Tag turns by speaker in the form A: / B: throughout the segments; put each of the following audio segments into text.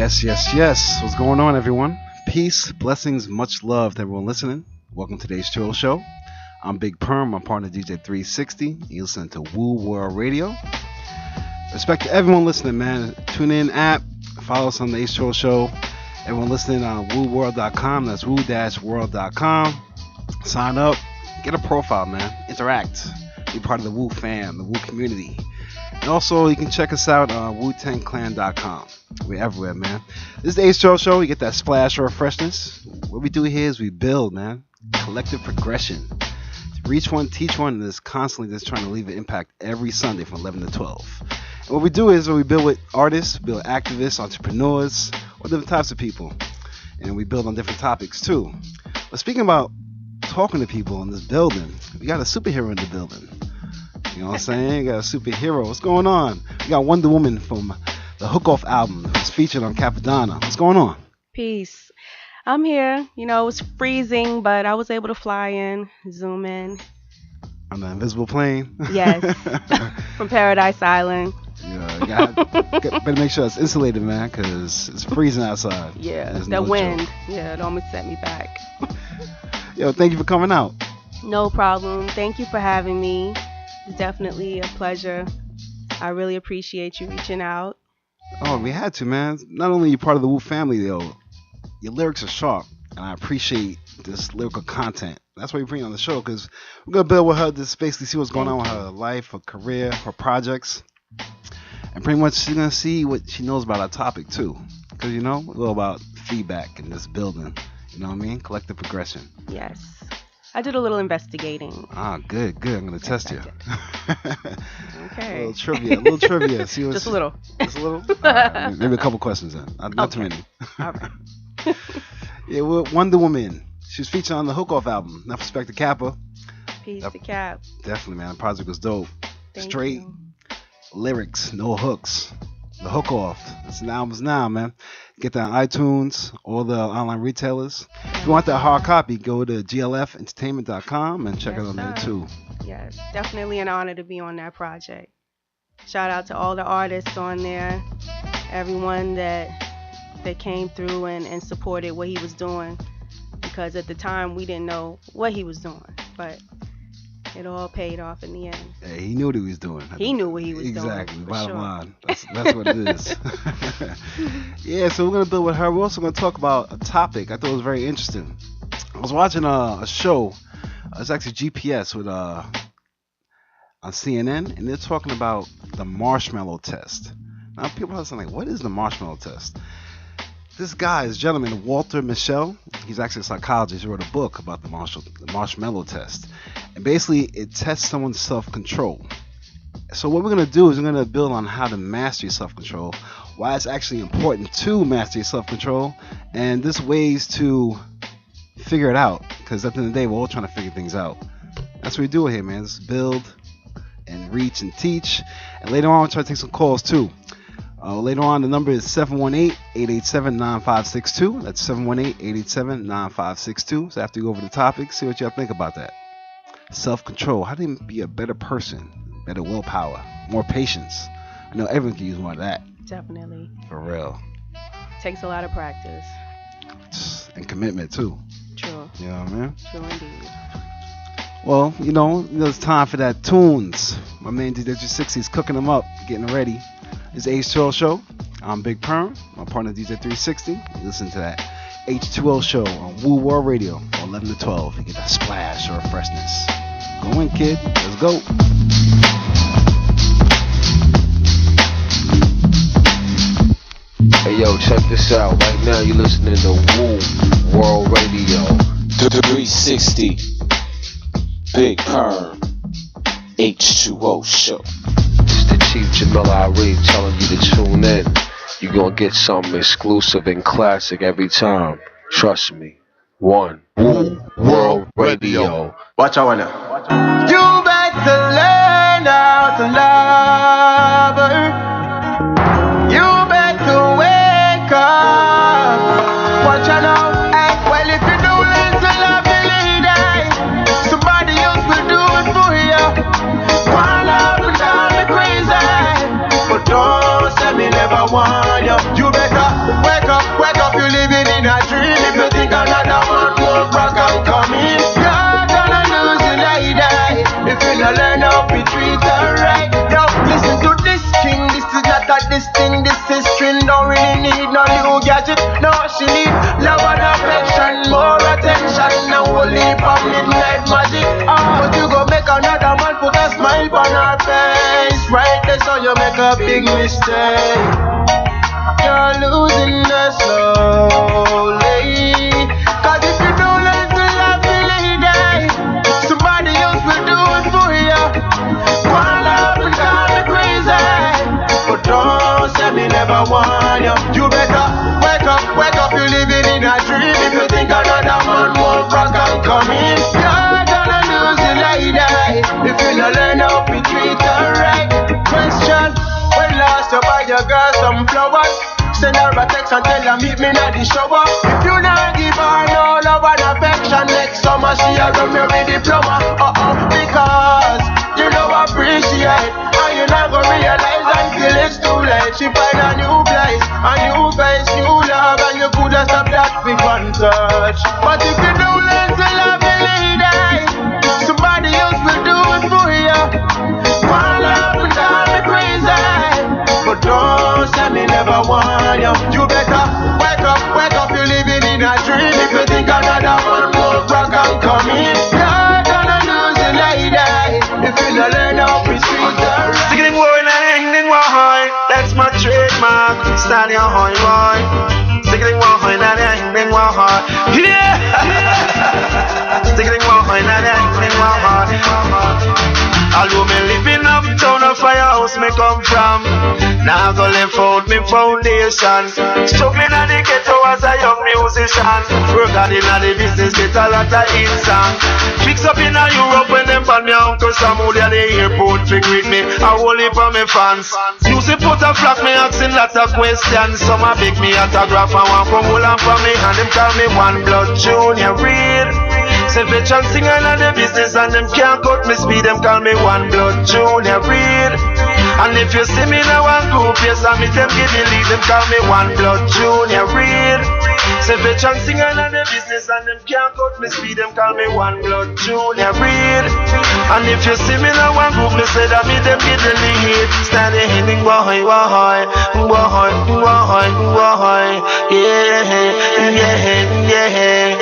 A: Yes. What's going on, everyone? Peace, blessings, much love to everyone listening. Welcome to the H2O show. I'm Big Perm, my partner DJ 360. You listen to Woo World Radio. Respect to everyone listening, man. Tune in app, follow us on the H2O show. Everyone listening on wooworld.com. That's woo-world.com. Sign up, get a profile, man. Interact. Be part of the Woo fam, the Woo community. And also, you can check us out on WuTangClan.com. We're everywhere, man. This is the H2O show. You get that splash of freshness. What we do here is we build, man. Collective progression. Reach one, teach one, and is constantly just trying to leave an impact every Sunday from 11 to 12. And what we do is we build with artists, build activists, entrepreneurs, or different types of people. And we build on different topics, too. But speaking about talking to people in this building, we got a superhero in the building. You know what I'm saying? You got a superhero. What's going on? We got Wonder Woman from the Hook Off album. It's featured on Capadonna. What's going on?
B: Peace. I'm here. You know, it was freezing, but I was able to fly in, zoom in.
A: On the invisible plane?
B: Yes. From Paradise Island.
A: Yeah, better make sure it's insulated, man, because it's freezing outside.
B: Yeah, the wind. Joke. Yeah, it almost set me back.
A: Yo, thank you for coming out.
B: No problem. Thank you for having me. It's definitely a pleasure. I really appreciate you reaching out.
A: Oh, we had to, man. Not only are you part of the Wu family, though, your lyrics are sharp, and I appreciate this lyrical content. That's why we bring you on the show, because we're going to build with her to basically see what's going on with her life, her career, her projects. And pretty much she's going to see what she knows about our topic, too. Because, you know, we're all about feedback in this building. You know what I mean? Collective progression.
B: Yes. I did a little investigating.
A: Ah, good. I'm going to test you.
B: Okay.
A: A little trivia. See what's,
B: Just a little.
A: Just a little? Right, maybe a couple questions then. Not too many.
B: All right.
A: Yeah, Wonder Woman. She was featured on the Hook Off album. Now, respect to Kappa.
B: Peace to Cap.
A: Definitely, man. The project was dope.
B: Thank
A: Straight
B: you.
A: Lyrics, no hooks. The Hook Off. It's an album now, man. Get that on iTunes, all the online retailers. If you want that hard copy, go to glfentertainment.com and check it on there too.
B: Yes, definitely an honor to be on that project. Shout out to all the artists on there, everyone that came through and supported what he was doing, because at the time we didn't know what he was doing, but it all paid off in the end.
A: Yeah, he knew what he was doing.
B: He knew what he was doing.
A: Exactly. Bottom line. That's what it is. Yeah, so we're going to build with her. We're also going to talk about a topic I thought was very interesting. I was watching a show. It's actually GPS with on CNN, and they're talking about the marshmallow test. Now, people are saying, like, what is the marshmallow test? This gentleman, Walter Mischel, he's actually a psychologist. He wrote a book about the marshmallow test. And basically, it tests someone's self-control. So what we're going to do is we're going to build on how to master your self-control, why it's actually important to master your self-control, and this ways to figure it out. Because at the end of the day, we're all trying to figure things out. That's what we do here, man. Just build and reach and teach. And later on, we'll try to take some calls, too. Later on, the number is 718-887-9562. That's 718-887-9562. So after you go over the topic, see what y'all think about that. Self-control. How do you be a better person? Better willpower. More patience. I know everyone can use more of that.
B: Definitely.
A: For real.
B: Takes a lot of practice.
A: And commitment, too.
B: True.
A: You know what I mean?
B: True indeed.
A: Well, you know, it's time for that tunes. My man DJ 360 is cooking them up, getting ready. It's H2O show. I'm Big Perm, my partner DJ 360. You listen to that H2O show on Woo World Radio from 11 to 12. You get that splash or freshness. Go in, kid. Let's go.
C: Hey yo, check this out. Right now you're listening to Woo World Radio 360. Big Perm H2O show. It's the Chief Jamila Reed telling you to tune in. You're gonna get something exclusive and classic every time. Trust me. Woo World Radio.
D: Watch out now. You better learn how to love her. You better wake up. Watch out now. Hey, well, if you do it to love your lady, somebody else will do it for you. One up and down the crazy, but don't say me never want you. You better wake a big mistake. You're losing us slowly. Cause if you don't learn to love the lady, somebody else will do it for you. One love and call me crazy, but don't say me never want you. You better wake up, you're living in a dream. If you think another man won't rock and come in, you're gonna lose the lady if you don't learn how to treat her right. Question, when last you buy your girl some flowers? Send her a text and tell her meet me at the shower. If you not give her no love and affection, next summer she a run me with diploma. Because you don't appreciate, and you not gonna realize until it's too late. She find a new place, a new face, new love, and you coulda stopped that with one touch. But if you don't learn to love the lady, somebody else will do it for you. One love will drive me crazy, but don't say me never want you. You better wake up, you're living in a dream. If you think another one more rock and come in, you're gonna lose the lady if you don't learn how to treat her.
E: Sticking war in a hanging war, that's my trademark. Standing on high boy. Sticking war in a hanging war, yeah. Sticking war in a hanging war. Although me living uptown, a firehouse me come from. Now go left out me foundation. Struggling at the ghetto as a young musician. Work hard in the business, get a lot of hits song. Fix up in a Europe when them pan me Uncle Samuel at the airport. Fig with me, I hold it for me fans. Use the put a flag, me asking lot of questions. Some a beg me autograph and one come hold on for me. And them call me One Blood Junior Real. Say veteran singer in the business and them can't cut me speed. Them call me One Blood Junior Real. And if you see me in a one group, yes, I meet them give me lead. Them call me One Blood Junior Real. Say veteran singer in the business and them can't cut me speed. Them call me One Blood Junior Real. And if you see me in a one group, me say that me them give the lead. Standing in boy, boy, boy, boy, boy, yeah, yeah,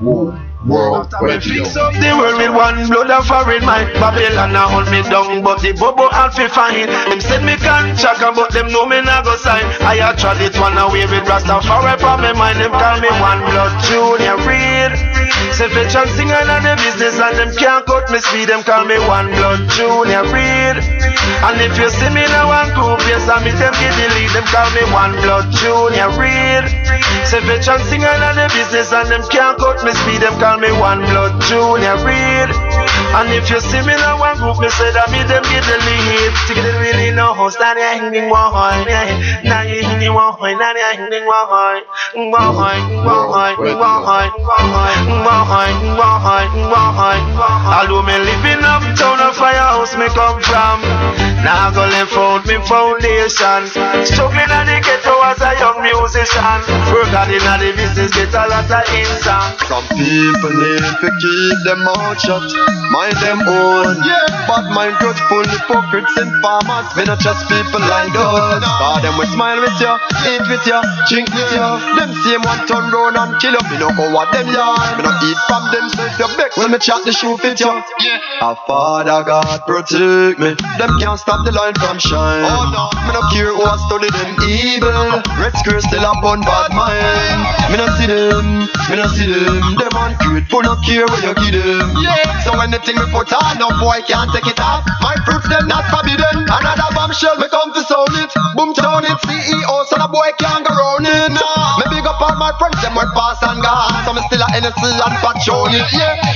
E: boy.
C: World
E: We fix up the world with one blood of foreign mind. Babylon a hold me down, but the bubble all fi fine. Them said me can't check, but them know me not go sign. I a tried it one away with Rastafari from me mind. Them call me One Blood Junior Real. Say veteran singer in the business and them can't cut me speed. Them call me One Blood Junior Real. And if you see me in a one group, yes, I meet them give the lead. Them call me One Blood Junior Real. Say veteran singer in the business and them can't cut me speed. Them call me One Blood Junior Real. And if you see me in a one group, me say that me them give the lead. Stick it really no host, now they hanging one high. Now you hanging one high, now they hanging one high. One high, one high, one high, one high, one high, one high. Although me living uptown, a firehouse me come from. Now go left out me foundation. Struggling at the ghetto as a young musician. Work hard in the business, get a lot of hits song.
D: Some people need to keep them mouth shut, mind them own. But mind grudgeful hypocrites and farmers. Me not trust people like those. Cause them will smile with you, eat with you, drink with you. Them same one turn round and kill you. Me no go what them yarn. Me no eat from them, so if you beg when me chat the shoe fit you. A Father God protect me. Them can't stop the line from shine. Me no care who a study them evil. Red skirt still a bun bad mind. Me no see them, me no see them. Them ungrateful, no care where you give them. So anything we put on, no boy can't take it off. My fruits them not forbidden. Another bombshell, me come to sound it. Boom down it, CEO, so the boy can't go round it. Me big up all my friends, them went pass and gone. So me still a NSC and patron it.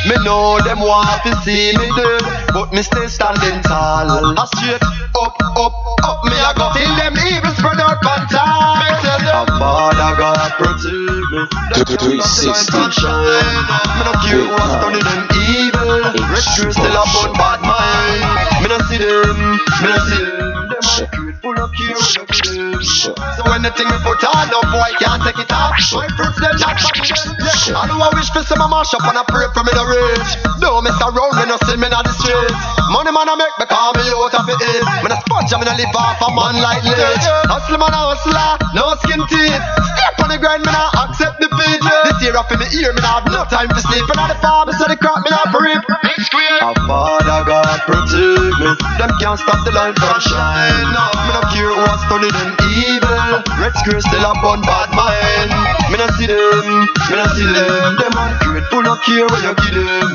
D: Me know them want to see me dead, but me still standing tall. A straight up, up, up, me a go till them evil spread out on time. Me tell them, Father God protect me.
C: 360.
D: Me no care who a study them evil. Red shoes still a bun bad mind. Me no see them, me no see them. Them ungrateful, no care who you give them. So anything we put on, no boy can't take it off. My fruits them not forbidden. I do a wish for some mash up and I pray for me the rich. Don't mess around when you see me on the street. Money man I make me call me out of it. Man a sponge and me a live off a man like leech. Hustle man a hustler, no skin teeth. Step on the grind, me not accept defeat. This year off in the ear, me not have no time to sleep. And all the farmers so the crap me not for rip. Our Father God protect me. Them can't stop the light from shine. Me no care what's turning them evil. Red square still a bun bad mind. Me no see them, me no see them. Them ungrateful no care when you give them.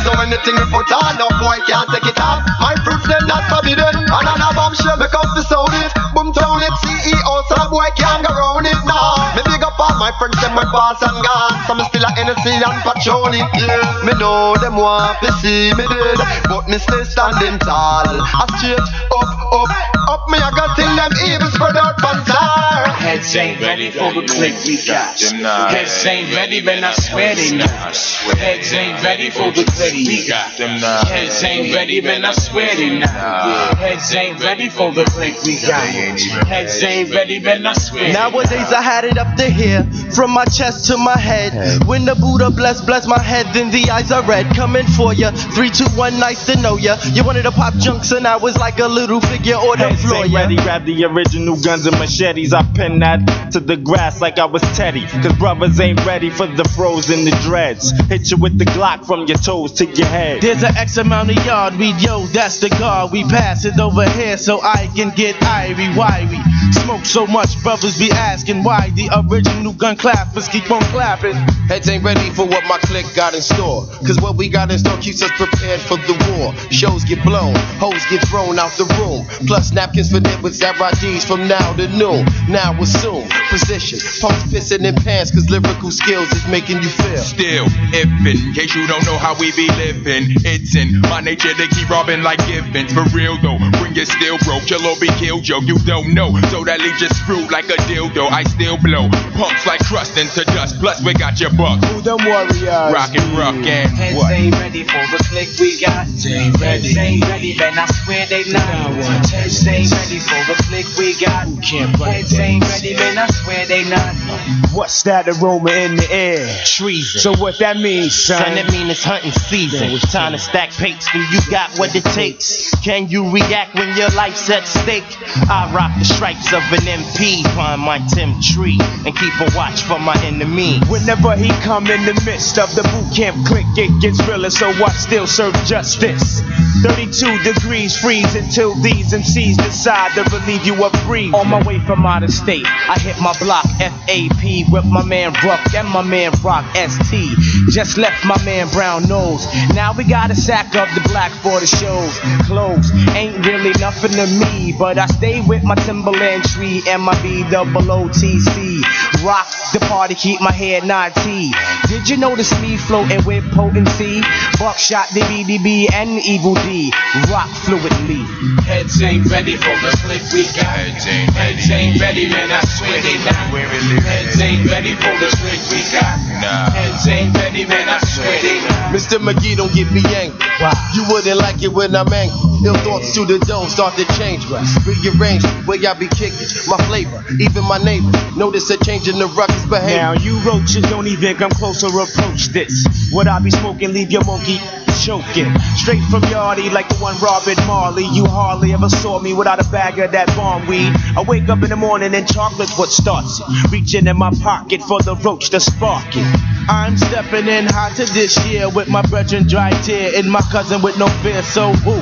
D: So anything we put on, no boy can't take it off. My fruits them not forbidden. And on a bombshell me come to sound it. Boom town it CEO, so a boy can't go round it now. Me big up all my friends, them my boss and gone. So me still a NSC and Patron it. Yeah. Me know them want to see me dead, but me stay standing tall. I straight up me I got till them evil spread out from far.
F: Heads ain't ready for the click we got. Heads ain't ready, man, I swear they not. Heads ain't ready for the click we got. Heads ain't ready, man, I swear they not. Heads ain't ready for the click we got. Heads ain't ready, man, I swear.
G: Nowadays I had it up to here, from my chest to my head. When the Buddha bless my head, then the eyes are red. Coming for ya, 3, 2, 1, nice to know ya. You wanted to pop junks and I was like a little figure on the
H: Heads
G: floor,
H: ain't
G: yeah.
H: ready, grab the original guns and machetes. I pin that to the grass like I was Teddy. Cause brothers ain't ready for the froze and the dreads. Hit you with the Glock from your toes to your head.
G: There's an X amount of yard weed, yo, that's the guard. We pass it over here so I can get irie. Why we smoke so much, brothers be asking why the original gun clappers keep on clapping.
I: Heads ain't ready for what my clique got in store. Cause what we got in store keeps us prepared for the war. Shows get blown, hoes get thrown out the room. Plus napkins for them with Zaradis from now to noon. Now assume position, pumps pissing in pants. Cause lyrical skills is making you feel.
J: Still ifin', in case you don't know how we be living. It's in my nature to keep robbing like Givens. For real though, when you're still broke, you'll all be killed, yo. You don't know, so that leaves you screwed like a dildo. I still blow punks like crust into dust. Plus we got your bucks.
H: Who them warriors?
J: Rockin' rock and
F: Heads
J: what?
F: ain't ready for the click we got.
J: Ain't ready.
F: Heads ain't ready, man, I swear they not. Heads ain't ready for the click we got. Heads ain't ready, man, I swear they not.
H: What's that aroma in the air?
G: Treason.
H: So what that means, son?
G: Son, that mean it's hunting season. Time to stack pates, do you got what it takes? Can you react when your life's at stake? I rock the stripes of an MP, climb my Tim tree, and keep a watch for my enemy.
H: Whenever he come in the midst of the boot camp clique, it gets realer, so I still serve justice. 32 degrees freeze until these MCs decide to relieve you of breeze. On my way from out of state, I hit my block FAP with my man Ruck and my man Rock ST. Just left my man Brown Nose. Now we got a sack of the black for the shows. Clothes ain't really nothing to me, but I stay with my Timberland tree and my BOOTC. Rock the party, keep my head not T. Did you notice me floating with potency? Buckshot, DBDB, and Evil D. Rock fluidly.
F: Heads ain't ready for the click we got. Heads ain't ready, man, I swear they not. Heads ain't ready for the click we got. Heads ain't ready, man, I swear they not.
I: Mr. McGee, don't get me angry.
G: Wow.
I: You wouldn't like it when I'm angry. Ill thoughts to the dome start to change. Rearrange where y'all be kicking. My flavor, even my neighbors notice a change in the ruckus behavior.
H: Now you roaches don't even come close or approach this. What I be smoking, leave your monkey choking. Straight from Yardie like the one Robert Marley. You hardly ever saw me without a bag of that bomb weed. I wake up in the morning and chocolate's what starts it. Reaching in my pocket for the roach to spark it. I'm stepping in hot to this year with my brethren dry tear and my cousin with no fear. So who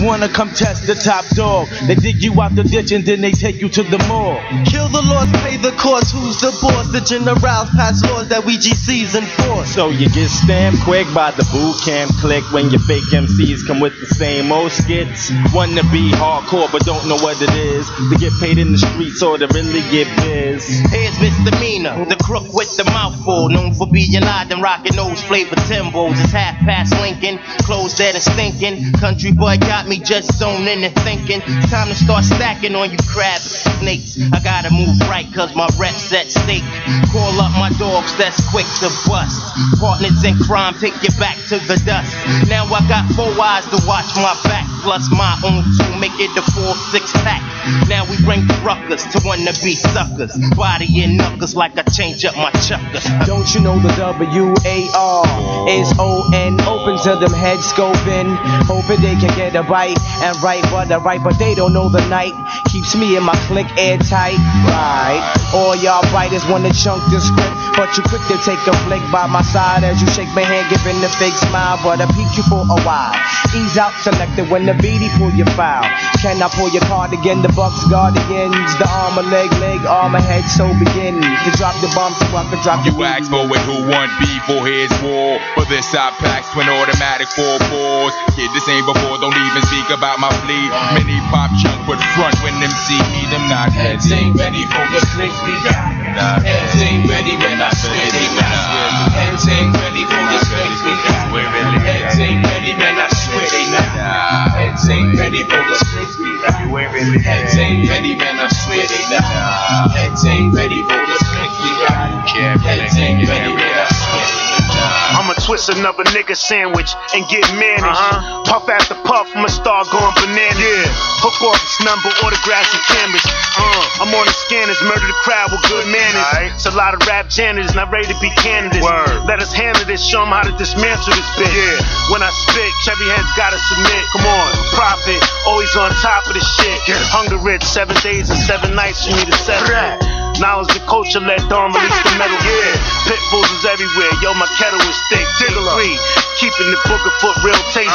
H: wanna come test the top dog? They dig you out the ditch and then they take you to the morgue.
G: Kill the laws, pay the cost. Who's the boss? The generals pass laws that we GCs enforce.
H: So you get stamped quick by the boot camp click when your fake MCs come with the same old skits. Wanna be hardcore but don't know what it is. To get paid in the streets or to really get biz.
G: Here's misdemeanor, the crook with the mouthful, known for being loud and rocking those flavor Timbos. It's half past Lincoln, clothes dead and stinking. Country boy got me just zoning and thinking. It's time to start stacking on you crab snakes. I gotta move right cause my rep's at stake. Call up my dogs that's quick to bust. Partners in crime take you back to the dust. Now I got 4 eyes to watch my back, plus my own 2 long, make it a 4-6 pack. Now we bring the ruckers to wanna-be suckers. Body and knuckles like I change up my chuckers.
H: Don't you know the W-A-R is O-N? Open to them heads scoping, hoping they can get a bite and write what I write, but they don't know the night keeps me and my clique airtight. Right, all y'all writers wanna chunk the script, but you quick to take a flick by my side as you shake my hand, giving the fake smile, but I peek you for a while. Ease out, selected when the beady pull your foul. Can I pull your card again? The Bucks Guardians, the armor leg, armor head, so begin to drop the bomb so I can drop the
J: You ask for it, who want beef for his war? For this I packs twin automatic 4-4s. Kid, this ain't before, don't even speak about my fleet. Mini pop chunk with front when them see me, them not heads ain't ready for the click we got. Heads ain't ready when I swear they not. Heads ain't ready for the click we got. Heads ain't ready when I swear they not. Heads ain't ready for the click we got. Heads ain't ready when I swear they not. Heads ain't ready for the click we got. Heads ain't ready when I swear they not.
E: I'ma twist another nigga sandwich and get managed. Puff after puff, I'ma start going bananas. Yeah. Hook off this number, autographs and cameras. I'm on the scanners, murder the crowd with good manners. It's a lot of rap janitors not ready to be candidates. Let us handle this, show them how to dismantle this bitch. Yeah. When I spit, cherry heads gotta submit. Come on, profit, always on top of the shit. Hunger rich, 7 days and 7 nights for me to settle. Knowledge the culture let Dawn release the metal. Yeah. Pit bulls is everywhere, yo, my kettle is thick. Free, keeping the book of foot real tasty.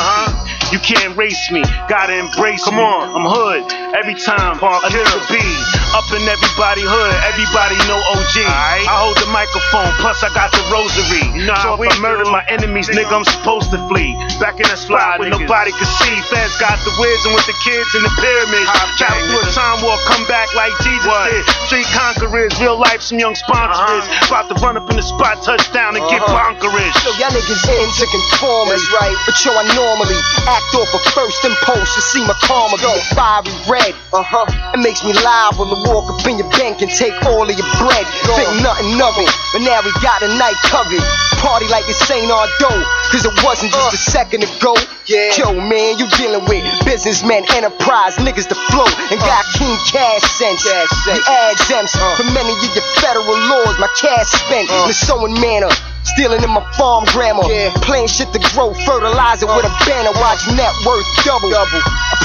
E: You can't race me, gotta embrace me. Come on, I'm hood, every time a nigga be up in everybody hood, everybody know OG. I hold the microphone, plus I got the rosary. So if I murder my enemies, nigga, I'm supposed to flee. Back in that spot where nobody could see. Feds got the wisdom with the kids in the pyramids. Travel through a time war, come back like Jesus did. Street conquerors, real life, some young sponsors. About to run up in the spot, touchdown and get bonkerish.
K: Yo, y'all niggas into conformity, right? But yo, I normally act off a first impulse to see my karma go fiery red. It makes me liable to walk up in your bank and take all of your bread. Think nothing of it, but now we got a night covered. Party like this ain't our dough, cause it wasn't just a second ago. Yo, man, you dealing with businessmen, enterprise, niggas to flow, and got keen cash sense. We exempts for many of your federal laws. My cash spent in a sewing manner. Stealing in my farm grammar, playing shit to grow, fertilize it with a banner, watch net worth double. I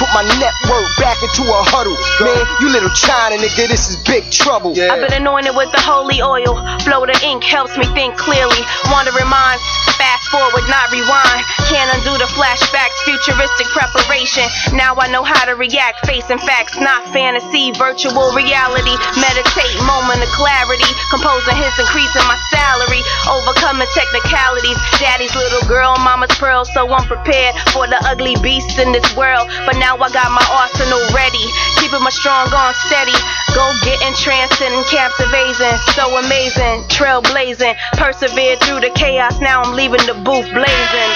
K: put my net worth back into a huddle. Man, you little China nigga, this is big trouble.
B: I've been anointed with the holy oil. Flow the ink helps me think clearly. Wandering minds, fast forward, not rewind. Can't undo the flashbacks, futuristic preparation. Now I know how to react, facing facts, not fantasy, virtual reality. Meditate, moment of clarity. Composing hits, increasing my salary. Overcoming technicalities. Daddy's little girl, mama's pearl, so unprepared for the ugly beasts in this world. But now I got my arsenal ready, keeping my strong arm steady. Go getting, transcending, captivating, so amazing, trailblazing. Persevered through the chaos, now I'm leaving the booth blazing.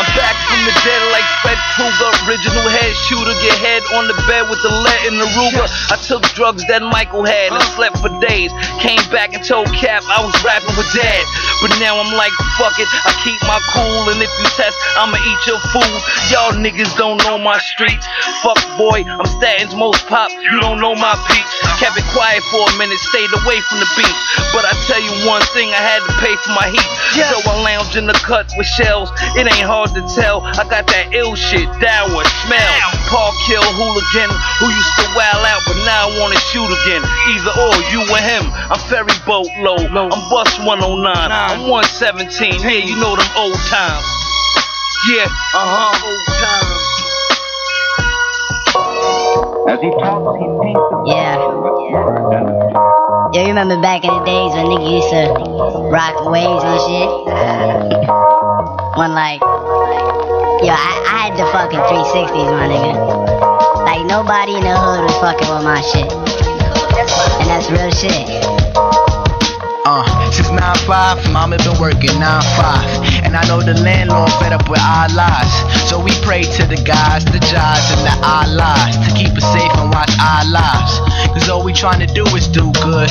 L: I'm back from the dead like Fred Krueger. Original head shooter, get head on the bed with the lead in the Ruger. I took drugs that Michael had and slept for days. Came back and told Cap I was rapping with Dad. But now I'm like, fuck it, I keep my cool. And if you test, I'ma eat your food. Y'all niggas don't know my streets. Fuck boy, I'm Staten's most pop. You don't know my peaks. Kept it quiet for a minute, stayed away from the beat. But I tell you one thing, I had to pay for my heat. So I lounge in the cut with shells. It ain't hard to tell, I got that ill shit, dour smell. Paul kill hooligan who used to wild out, but now I wanna shoot again. Either or, you or him. I'm ferry boat low, I'm bus 109, I'm 117. Yeah, you know them old times. Yeah, old times.
M: As he talks, he paints the you remember back in the days when niggas used to rock waves and shit? When like, yo, I had the fucking 360s, my nigga. Like nobody in the hood was fucking with my shit. And that's real shit.
N: Since 9-5, mama been working 9-5. And I know the landlord fed up with our lies. So we pray to the guys, the jars, and the Allahs to keep us safe and watch our lives. Cause all we trying to do is do good.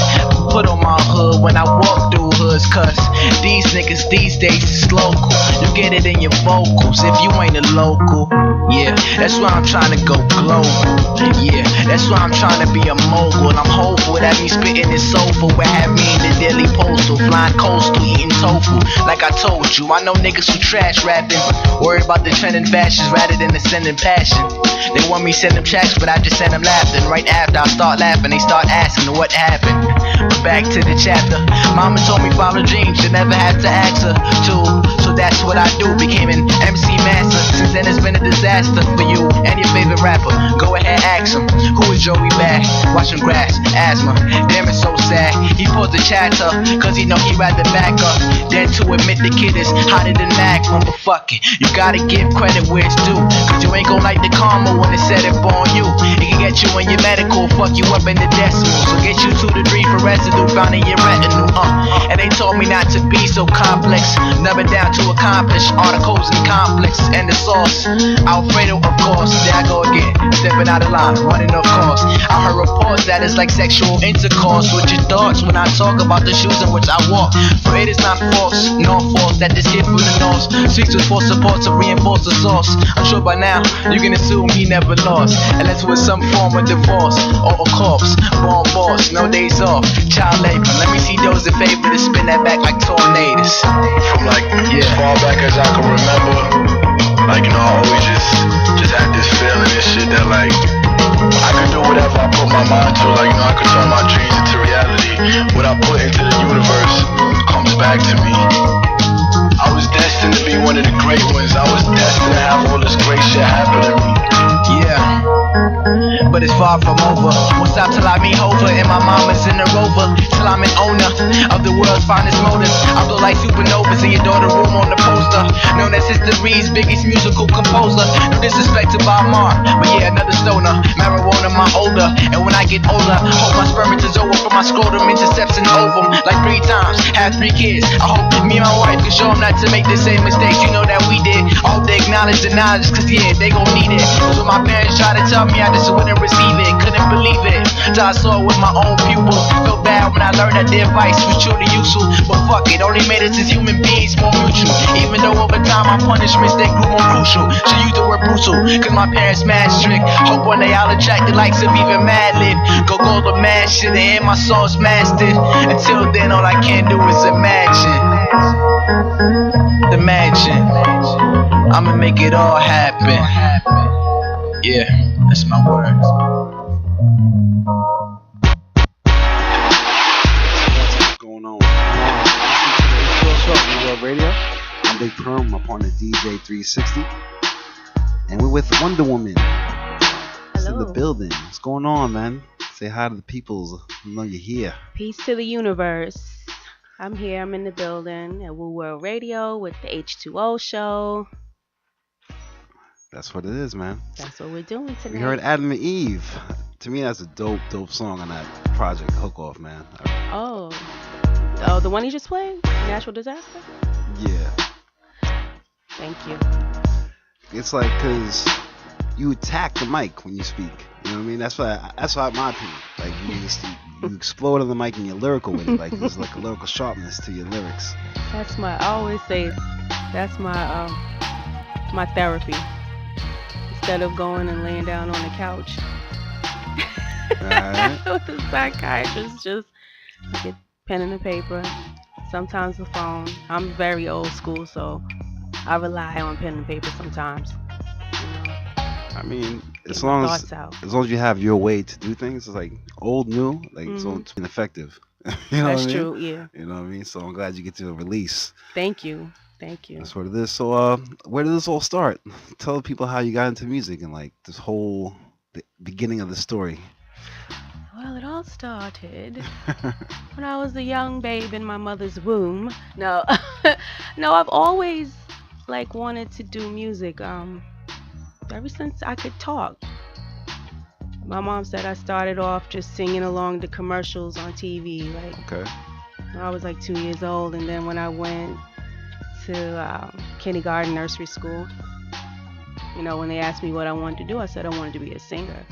N: Put on my hood when I walk through hoods. Cause these niggas these days is local. You get it in your vocals if you ain't a local. Yeah, that's why I'm trying to go global. Yeah, that's why I'm trying to be a mogul. I'm hopeful that me spitting this soulful will have me in the daily postal, flying coastal, eating tofu. Like I told you, I know niggas who trash rapping, worried about the trending fashions rather than the sending passion. They want me send them tracks, but I just send them laughing. Right after I start laughing, they start asking what happened. But back to the chapter. Mama told me follow dreams, you never have to ask her to. So that's what I do, became an MC master. Since then it's been a disaster for you and your favorite rapper. Go ahead, ask him, who is Joey Bad? Watching grass, asthma, damn it's so sad. He paused the chatter, cause he know he rather back up than to admit the kid is hotter than Magnum. But fuck it, you gotta give credit where it's due. Cause you ain't gon' like the karma when it's set up on you. It can get you in your medical, fuck you up in the decimals. So get you 2 to 3 for residue found in your retinue. And they told me not to be so complex, never down to accomplish articles and conflicts. And the sauce, Alfredo of course. There I go again, stepping out of line, running off course. I heard reports that it's like sexual intercourse with your thoughts when I talk about the shoes in which I walk. For it is not false, nor false that this kid from the north seeks with full support to reinforce the source. I'm sure by now you can assume he never lost, unless with some form of divorce or a corpse. Born boss, no days off, child labor. Let me see those in favor to spin that back like tornadoes.
O: From like as far back as I can remember, like you know, I always just had this feeling and shit that like I could do whatever I put my mind to. Like you know, I could turn my dreams into reality. What I put into the universe comes back to me. I was destined to be one of the great ones. I was destined to have all this great shit happen to me.
N: Yeah, but it's far from over. Won't stop till I meet Hova and my mama's in the Rover. Till I'm an owner of the world's finest motors. I blow like supernovas in your daughter room on the poster. Known as History's biggest musical composer. No disrespect to Bob Marr, but yeah, another stoner. Marijuana my older, and when I get older, hope my spermatozoa from my scrotum intercepts an ovum like 3 times. Have 3 kids. I hope me and my wife can show them not to make the same mistakes. You know that we did. I hope they acknowledge the knowledge, cause yeah, they gon' need it. Cause when my parents tried to tell me, I just wouldn't receive it. Couldn't believe it till I saw it with my own pupils. Felt bad when I learned that their advice was truly useful. But fuck it, only made us as human beings more mutual. Even though over time my punishments they grew more crucial. Should use the word brutal, cause my parents mad strict. Hope one day I'll attract the likes of even Madlib. Go the mad shit and my soul's mastered. Until then all I can do is imagine. Imagine I'ma make it all happen. Yeah, that's my word.
A: What's going on? H2O Radio. I'm Big Perm, my partner DJ 360, and we're with Wonder Woman. It's in the building. What's going on, man? Say hi to the peoples. I know you're here.
B: Peace to the universe. I'm here. I'm in the building at Wu World Radio with the H2O show.
A: That's what it is, man.
B: That's what we're doing tonight.
A: We heard Adam and Eve. To me, that's a dope song on that project, Hook Off, man.
B: Oh, the one you just played? Natural Disaster?
A: Yeah.
B: Thank you.
A: It's like, cause you attack the mic when you speak. You know what I mean? That's my opinion. Like you explode on the mic and you're lyrical with it. Like there's like a lyrical sharpness to your lyrics.
B: I always say that's my my therapy. Instead of going and laying down on the couch with the psychiatrist, just get pen and a paper, sometimes the phone. I'm very old school, so I rely on pen and paper sometimes.
A: I mean, as long as you have your way to do things, it's like old, new, like so it's been effective. You know
B: That's
A: what I mean?
B: true, yeah.
A: You know what I mean? So I'm glad you get to release.
B: Thank you.
A: That's what it is. So where did this all start? Tell people how you got into music and like this whole the beginning of the story.
B: Well, it all started when I was a young babe in my mother's womb. No, I've always like wanted to do music. Ever since I could talk. My mom said I started off just singing along the commercials on TV. Like,
A: okay.
B: I was like 2 years old, and then when I went to kindergarten, nursery school. You know, when they asked me what I wanted to do, I said I wanted to be a singer.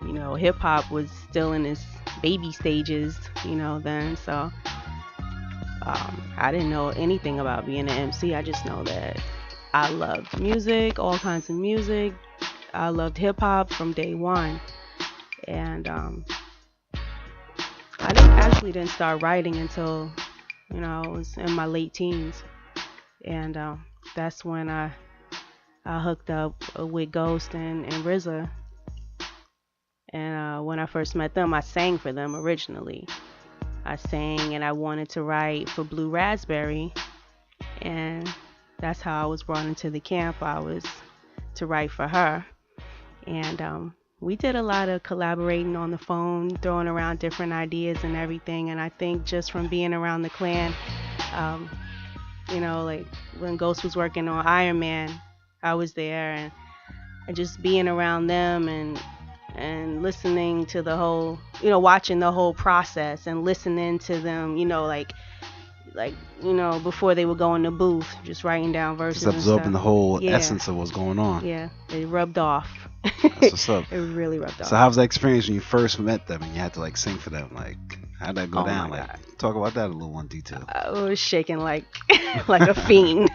B: You know, hip hop was still in its baby stages, you know, then. So I didn't know anything about being an MC. I just know that I loved music, all kinds of music. I loved hip hop from day one. And I didn't start writing until, you know, I was in my late teens. And that's when I hooked up with Ghost and RZA. And when I first met them, I sang for them originally. I sang and I wanted to write for Blue Raspberry. And that's how I was brought into the camp. I was to write for her. And we did a lot of collaborating on the phone, throwing around different ideas and everything. And I think just from being around the clan, you know, like when Ghost was working on Iron Man, I was there, and just being around them and listening to the whole, you know, watching the whole process and listening to them, you know, like you know, before they would go in the booth, just writing down verses.
A: Just absorbing
B: and
A: the
B: stuff.
A: whole
B: Yeah.
A: essence of what's going on.
B: Yeah, it rubbed off.
A: That's what's up.
B: It really rubbed off.
A: So how was that experience when you first met them and you had to like sing for them? Like, how'd that go down?
B: My
A: Like,
B: God.
A: talk about that a little in detail.
B: I was shaking like like a fiend.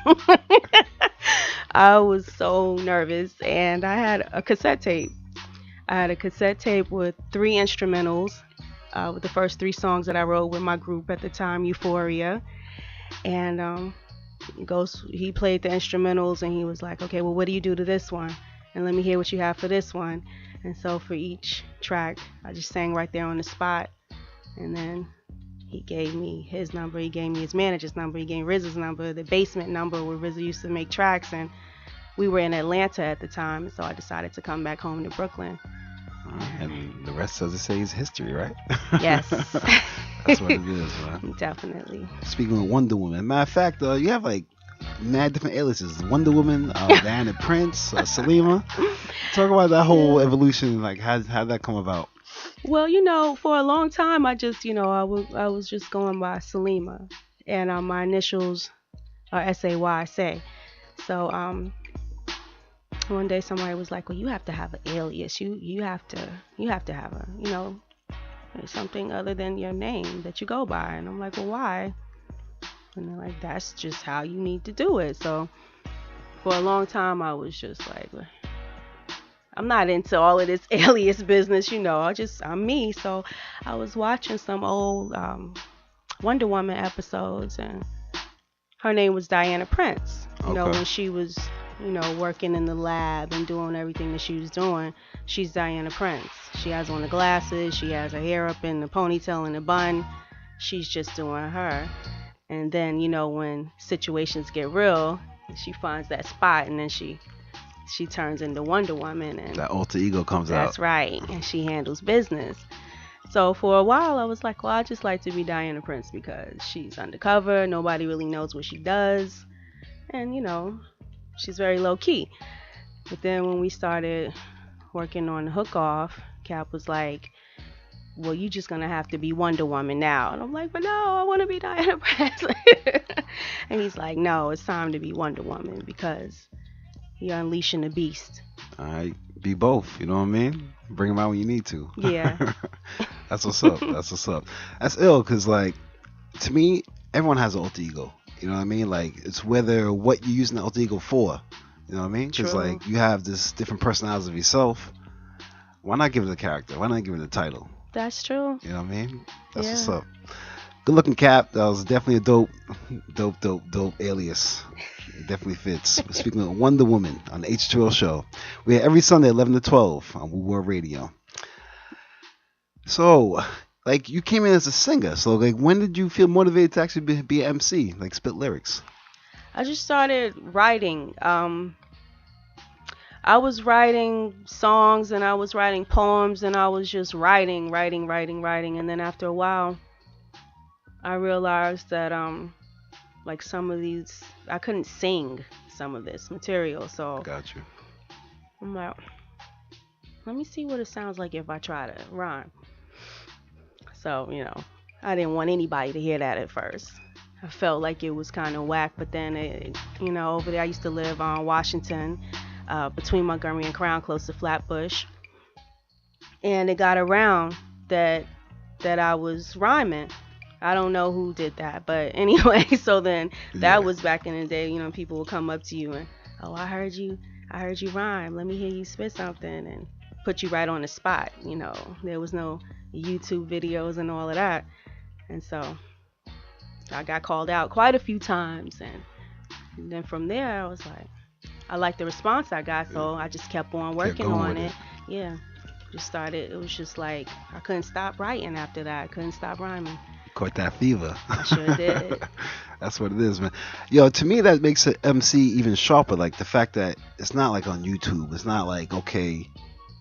B: I was so nervous, and I had a cassette tape. I had a cassette tape with 3 instrumentals, with the first 3 songs that I wrote with my group at the time, Euphoria. And Ghost, he played the instrumentals, and he was like, okay, well, what do you do to this one? And let me hear what you have for this one. And so for each track, I just sang right there on the spot. And then he gave me his number, he gave me his manager's number, he gave RZA's number, the basement number where RZA used to make tracks. And we were in Atlanta at the time, so I decided to come back home to Brooklyn.
A: And the rest, as it says, is history, right?
B: Yes.
A: That's what it is, man.
B: Definitely.
A: Speaking of Wonder Woman, matter of fact, you have like mad different aliases. Wonder Woman, Diana Prince, Salima. Talk about that whole evolution, like how'd that come about?
B: Well, you know, for a long time, I just, you know, I was just going by Salima, and my initials are SAY. So one day somebody was like, well, you have to have an alias. You have to have a, you know, something other than your name that you go by. And I'm like, well, why? And they're like, that's just how you need to do it. So for a long time, I was just like, I'm not into all of this alias business, you know. I'm me. So I was watching some old Wonder Woman episodes, and her name was Diana Prince. You know, when she was, you know, working in the lab and doing everything that she was doing, she's Diana Prince. She has on the glasses, she has her hair up in the ponytail and the bun. She's just doing her. And then, you know, when situations get real, she finds that spot, and then she turns into Wonder Woman, and
A: that alter ego comes out.
B: That's right, and she handles business. So for a while, I was like, well, I just like to be Diana Prince because she's undercover. Nobody really knows what she does, and you know, she's very low key. But then when we started working on the Hook Off, Cap was like, well, you just gonna have to be Wonder Woman now. And I'm like, but no, I want to be Diana Prince. And he's like, no, it's time to be Wonder Woman because you're unleashing the beast.
A: All right, be both. You know what I mean? Bring them out when you need to.
B: Yeah.
A: That's what's up. That's what's up. That's ill because, like, to me, everyone has an alter ego. You know what I mean? Like, it's whether what you're using the alter ego for. You know what I mean? Because, like, you have this different personalities of yourself. Why not give it a character? Why not give it a title?
B: That's true.
A: You know what I mean? That's what's up. Good looking, Cap. That was definitely a dope alias. It definitely fits. Speaking of Wonder Woman on the H2O show, we're here every Sunday 11 to 12 on Wu World Radio. So, like, you came in as a singer. So, like, when did you feel motivated to actually be an MC, like spit lyrics?
B: I just started writing. I was writing songs and I was writing poems and I was just writing. And then after a while, I realized that like some of these, I couldn't sing some of this material. So
A: got you.
B: I'm like, let me see what it sounds like if I try to rhyme. So, you know, I didn't want anybody to hear that at first. I felt like it was kind of whack. But then, over there, I used to live on Washington, between Montgomery and Crown, close to Flatbush. And it got around that I was rhyming. I don't know who did that, but anyway, so then that was back in the day, people would come up to you and, oh, I heard you rhyme. Let me hear you spit something, and put you right on the spot. There was no YouTube videos and all of that. And so I got called out quite a few times. And then from there, I was like, I liked the response I got, so I just kept on working on it. Yeah. Just started. It was just like I couldn't stop writing after that. I couldn't stop rhyming.
A: Caught that fever.
B: I sure did.
A: That's what it is, man. Yo, to me that makes an MC even sharper. Like the fact that it's not like on YouTube. It's not like, okay,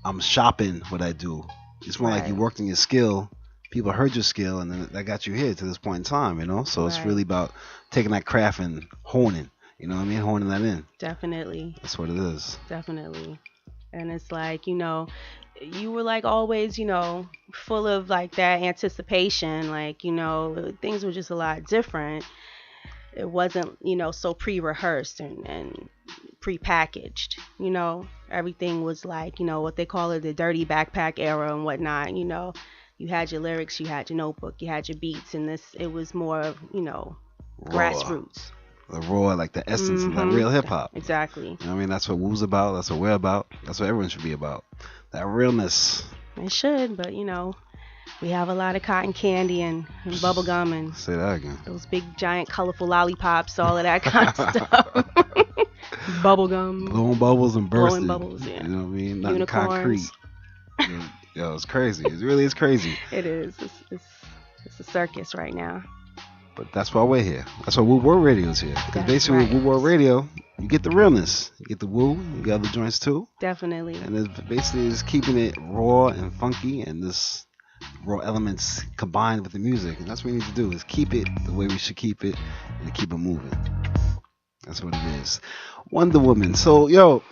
A: I'm shopping what I do. It's more like you worked on your skill. People heard your skill, and then that got you here to this point in time. So it's really about taking that craft and honing. You know what I mean? Honing that in.
B: Definitely.
A: That's what it is.
B: Definitely. And it's like, you were like always, full of like that anticipation. Like, things were just a lot different. It wasn't, so pre-rehearsed and pre-packaged. Everything was like, what they call it, the dirty backpack era and whatnot. You had your lyrics, you had your notebook, you had your beats, and it was more of, grassroots.
A: The raw, like the essence of that real hip hop.
B: Exactly.
A: I mean, that's what Wu's about. That's what we're about. That's what everyone should be about. That realness.
B: It should, but we have a lot of cotton candy and bubble gum and
A: say that again.
B: Those big giant colorful lollipops, all of that kind of stuff. Bubble gum.
A: Blowing bubbles and bursting.
B: Blowing bubbles, yeah.
A: You know what I mean? Nothing
B: Unicorns.
A: concrete. Yo, it's crazy. It really is crazy.
B: It is. It's a circus right now.
A: But that's why we're here. That's why Wu World Radio is here. Because basically with Wu World Radio, you get the realness. You get the Wu, you got other joints too.
B: Definitely.
A: And it's basically is keeping it raw and funky, and this raw elements combined with the music. And that's what we need to do, is keep it the way we should keep it and keep it moving. That's what it is. Wonder Woman. So, yo,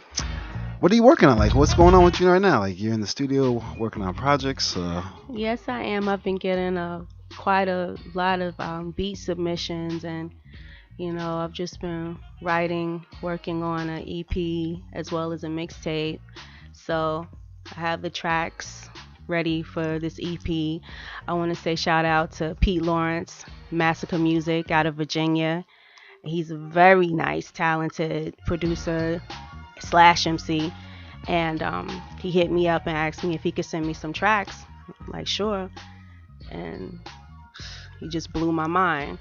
A: what are you working on? Like, what's going on with you right now? Like, you're in the studio working on projects?
B: Yes, I am. I've been getting quite a lot of beat submissions, and I've just been working on an EP as well as a mixtape. So I have the tracks ready for this EP. I want to say shout out to Pete Lawrence, Massacre Music out of Virginia. He's a very nice, talented producer / MC, and he hit me up and asked me if he could send me some tracks. I'm like, sure. And he just blew my mind.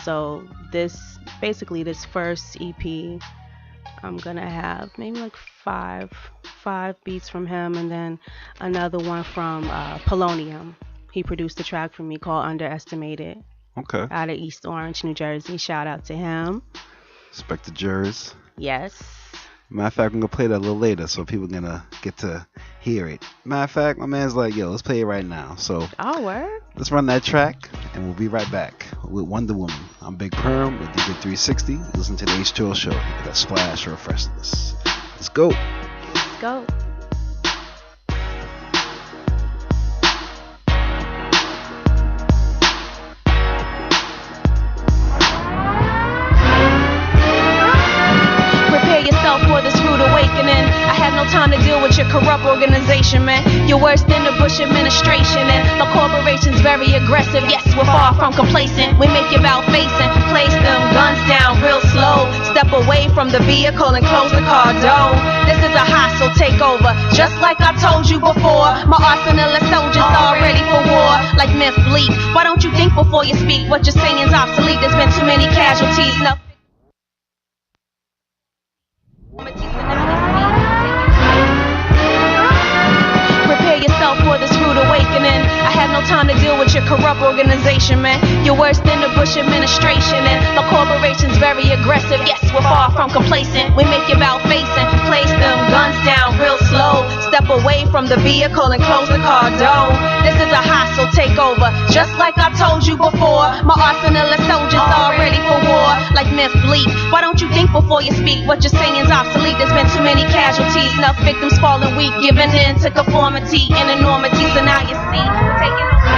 B: So this first EP, I'm gonna have maybe like five beats from him, and then another one from Polonium. He produced a track for me called Underestimated.
A: Okay.
B: Out of East Orange, New Jersey. Shout out to him.
A: Respect the jurors.
B: Yes.
A: Matter of fact, I'm gonna play that a little later, so people are gonna get to hear it. Matter of fact, my man's like, yo, let's play it right now. So
B: word.
A: Let's run that track, and we'll be right back with Wonder Woman. I'm Big Perm with DJ 360. Listen to the H2O show. Get that splash of freshness. Let's go.
B: Let's go. For this rude awakening, I had no time to deal with your corrupt organization, man. You're worse than the Bush administration, and the corporation's very aggressive. Yes, we're far from complacent. We make you bow facing, place them guns down real slow. Step away from the vehicle and close the car door. This is a hostile takeover, just like I told you before. My arsenal of soldiers all ready for war, like Myth Bleak. Why don't you think before you speak? What you're saying's obsolete. There's been too many casualties. No. Prepare yourself for this rude awakening. I had no time to deal with your corrupt organization, man. You're worse than the Bush administration, and the corporation's very aggressive. Yes, we're far from complacent. We make you bow facing, place them guns down real slow. Step away from the vehicle and close the car door. This is a hostile takeover, just like I told you before. My arsenal of soldiers all ready for war, like Myth Bleak. Why don't you think before you speak? What you're saying's obsolete. There's been too many casualties. Enough victims falling weak, giving in to conformity and enormity. So now you see, taking over.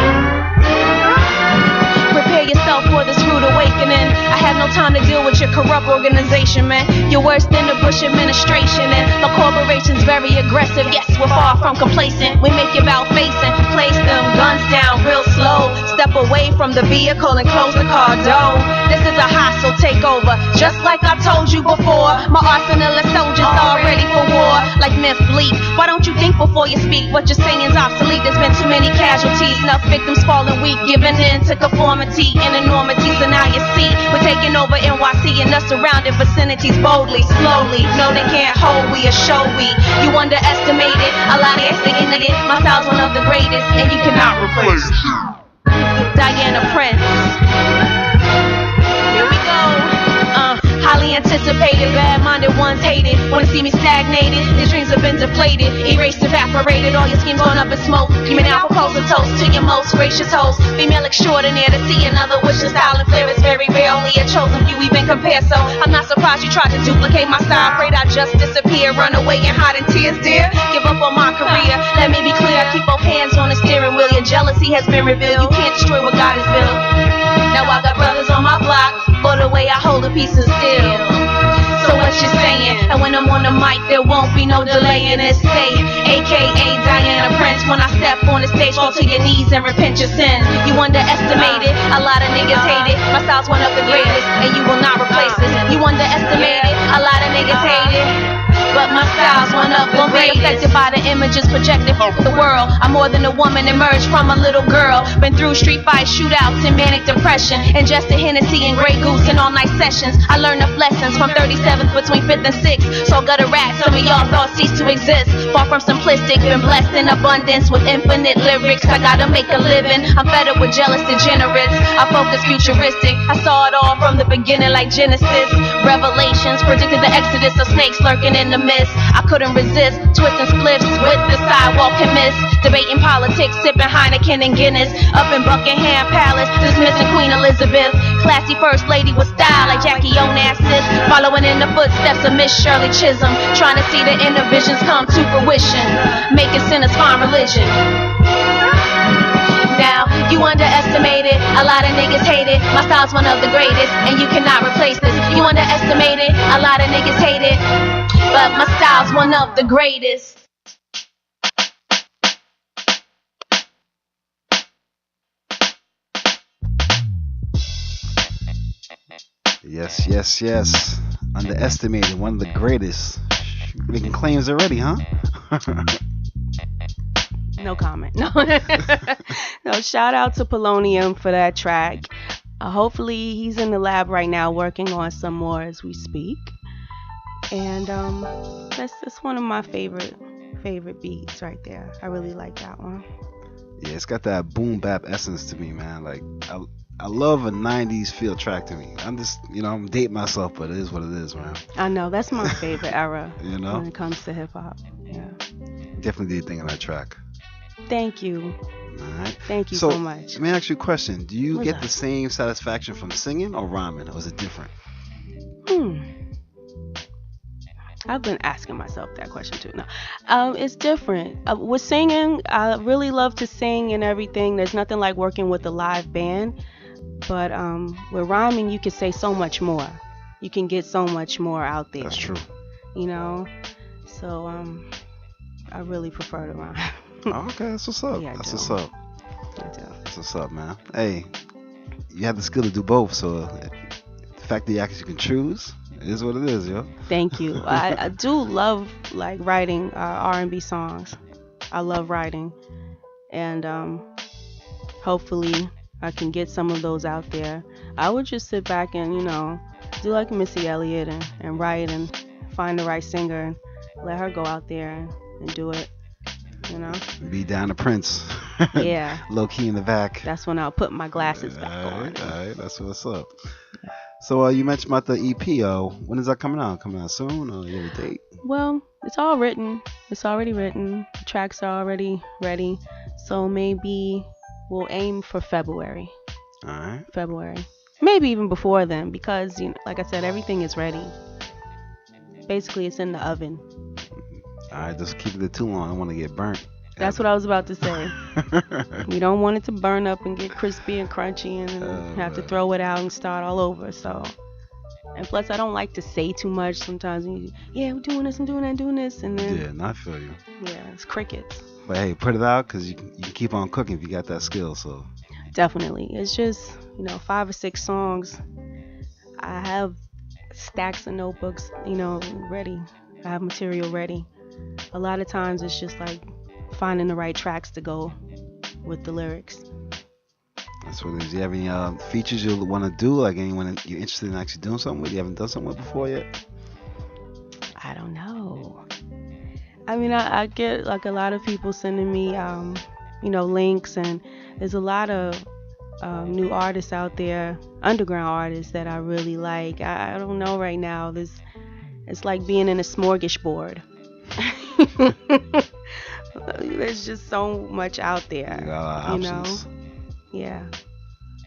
B: Prepare yourself for this rude awakening.
P: awakening. I have no time to deal with your corrupt organization, man. You're worse than the Bush administration, and my corporation's very aggressive. Yes, we're far from complacent. We make you bow facing, place them guns down real slow. Step away from the vehicle and close the car door. This is a hostile takeover, just like I told you before. My arsenal of soldiers all ready for war, like myth bleak. Why don't you think before you speak? What you're saying's obsolete. There's been too many casualties, enough victims falling weak, giving in to conformity and enormity. So now you see, we're taking over NYC and the surrounding vicinities boldly, slowly. No, they can't hold we, a show we. You underestimated, a lot of estimated. My style's one of the greatest, and you cannot replace Diana Prince. Here we go. Highly anticipated, bad-minded ones hated. Wanna see me stagnated? Your dreams have been deflated, erased, evaporated. All your schemes going up in smoke. You may now propose a toast to your most gracious host. Female extraordinaire, to see another wish and style and flair is very rare. Only a chosen few even compare. So I'm not surprised you tried to duplicate my style. Afraid I just disappear, run away and hide in tears, dear. Give up on my career. Let me be clear. Keep both hands on the steering wheel. Your jealousy has been revealed. You can't destroy what God has built. Now I got brothers on my block for the way I hold a piece of steel. So what you saying? And when I'm on the mic, there won't be no delay in this state. AKA Diana Prince. When I step on the stage, fall to your knees and repent your sins. You underestimated, a lot of niggas hate it. My style's one of the greatest, and you will not replace this. You underestimated, a lot of niggas hate it, but my style's one of the greatest. Be affected by the images projected for the world. I'm more than a woman, emerged from a little girl. Been through street fights, shootouts, and manic depression. Ingested Hennessy and Grey Goose in all-night sessions. I learned enough lessons from 37th between 5th and 6th. So gutter rats, some of y'all thoughts cease to exist. Far from simplistic, been blessed in abundance with infinite lyrics. I gotta make a living. I'm fed up with jealous degenerates. I focus futuristic. I saw it all from the beginning like Genesis. Revelations predicted the exodus of snakes lurking in the mist. I couldn't resist, twisting spliffs with the sidewalk and miss. Debating politics, sipping Heineken and Guinness. Up in Buckingham Palace, dismissing Queen Elizabeth. Classy first lady with style like Jackie Onassis. Following in the footsteps of Miss Shirley Chisholm. Trying to see the inner visions come to fruition. Making sinners find religion. Now, you underestimated, a lot of niggas hate it. My style's one of the greatest, and you cannot replace this. You underestimated, a lot of niggas hate it, but my style's one of the greatest.
A: Yes, yes, yes. Underestimated, one of the greatest. Making claims already, huh?
B: No comment. No. No, shout out to Polonium for that track. Hopefully he's in the lab right now working on some more as we speak. And that's one of my favorite beats right there. I really like that one.
A: Yeah, it's got that boom bap essence to me, man. Like I love a 90s feel track to me. I'm just, I'm dating myself, but it is what it is, man.
B: I know, that's my favorite era
A: when
B: it comes to hip hop. Yeah.
A: Definitely did think of that track.
B: Thank you.
A: All right.
B: Thank you so much.
A: Let me ask you a question. Do you get the same satisfaction from singing or rhyming, or is it different?
B: I've been asking myself that question too. No, it's different. With singing, I really love to sing and everything. There's nothing like working with a live band. But with rhyming, you can say so much more. You can get so much more out there.
A: That's true.
B: So I really prefer to rhyme.
A: Okay, that's what's up.
B: Yeah,
A: that's what's up.
B: I do.
A: That's what's up, man. Hey, you have the skill to do both, so the fact that you actually can choose is what it is, yo.
B: Thank you. I do love writing R&B songs. I love writing, and hopefully I can get some of those out there. I would just sit back and do like Missy Elliott and write and find the right singer and let her go out there and do it.
A: Be down to Prince.
B: Yeah.
A: Low key in the back.
B: That's when I'll put my glasses back on.
A: All right, that's what's up. So you mentioned about the EP. When is that coming out? Coming out soon, or you have a date?
B: Well, it's all written. It's already written. The tracks are already ready. So maybe we'll aim for February.
A: All right.
B: February. Maybe even before then, because like I said, everything is ready. Basically, it's in the oven.
A: All right, just keep it too long. I don't want to get burnt.
B: That's what I was about to say. You don't want it to burn up and get crispy and crunchy and have to throw it out and start all over. So, and plus, I don't like to say too much. Sometimes, we're doing this and doing that and doing this, and then
A: I feel you.
B: Yeah, it's crickets.
A: But hey, put it out because you can keep on cooking if you got that skill. So
B: definitely, it's just 5 or 6 songs. I have stacks of notebooks, ready. I have material ready. A lot of times, it's just like finding the right tracks to go with the lyrics.
A: That's what it is. Do you have any features you want to do? Like anyone you're interested in actually doing something with? You haven't done something with before yet?
B: I don't know. I mean, I get like a lot of people sending me, links, and there's a lot of new artists out there, underground artists that I really like. I don't know right now. It's like being in a smorgasbord. There's just so much out there.
A: You got a lot of options.
B: Yeah.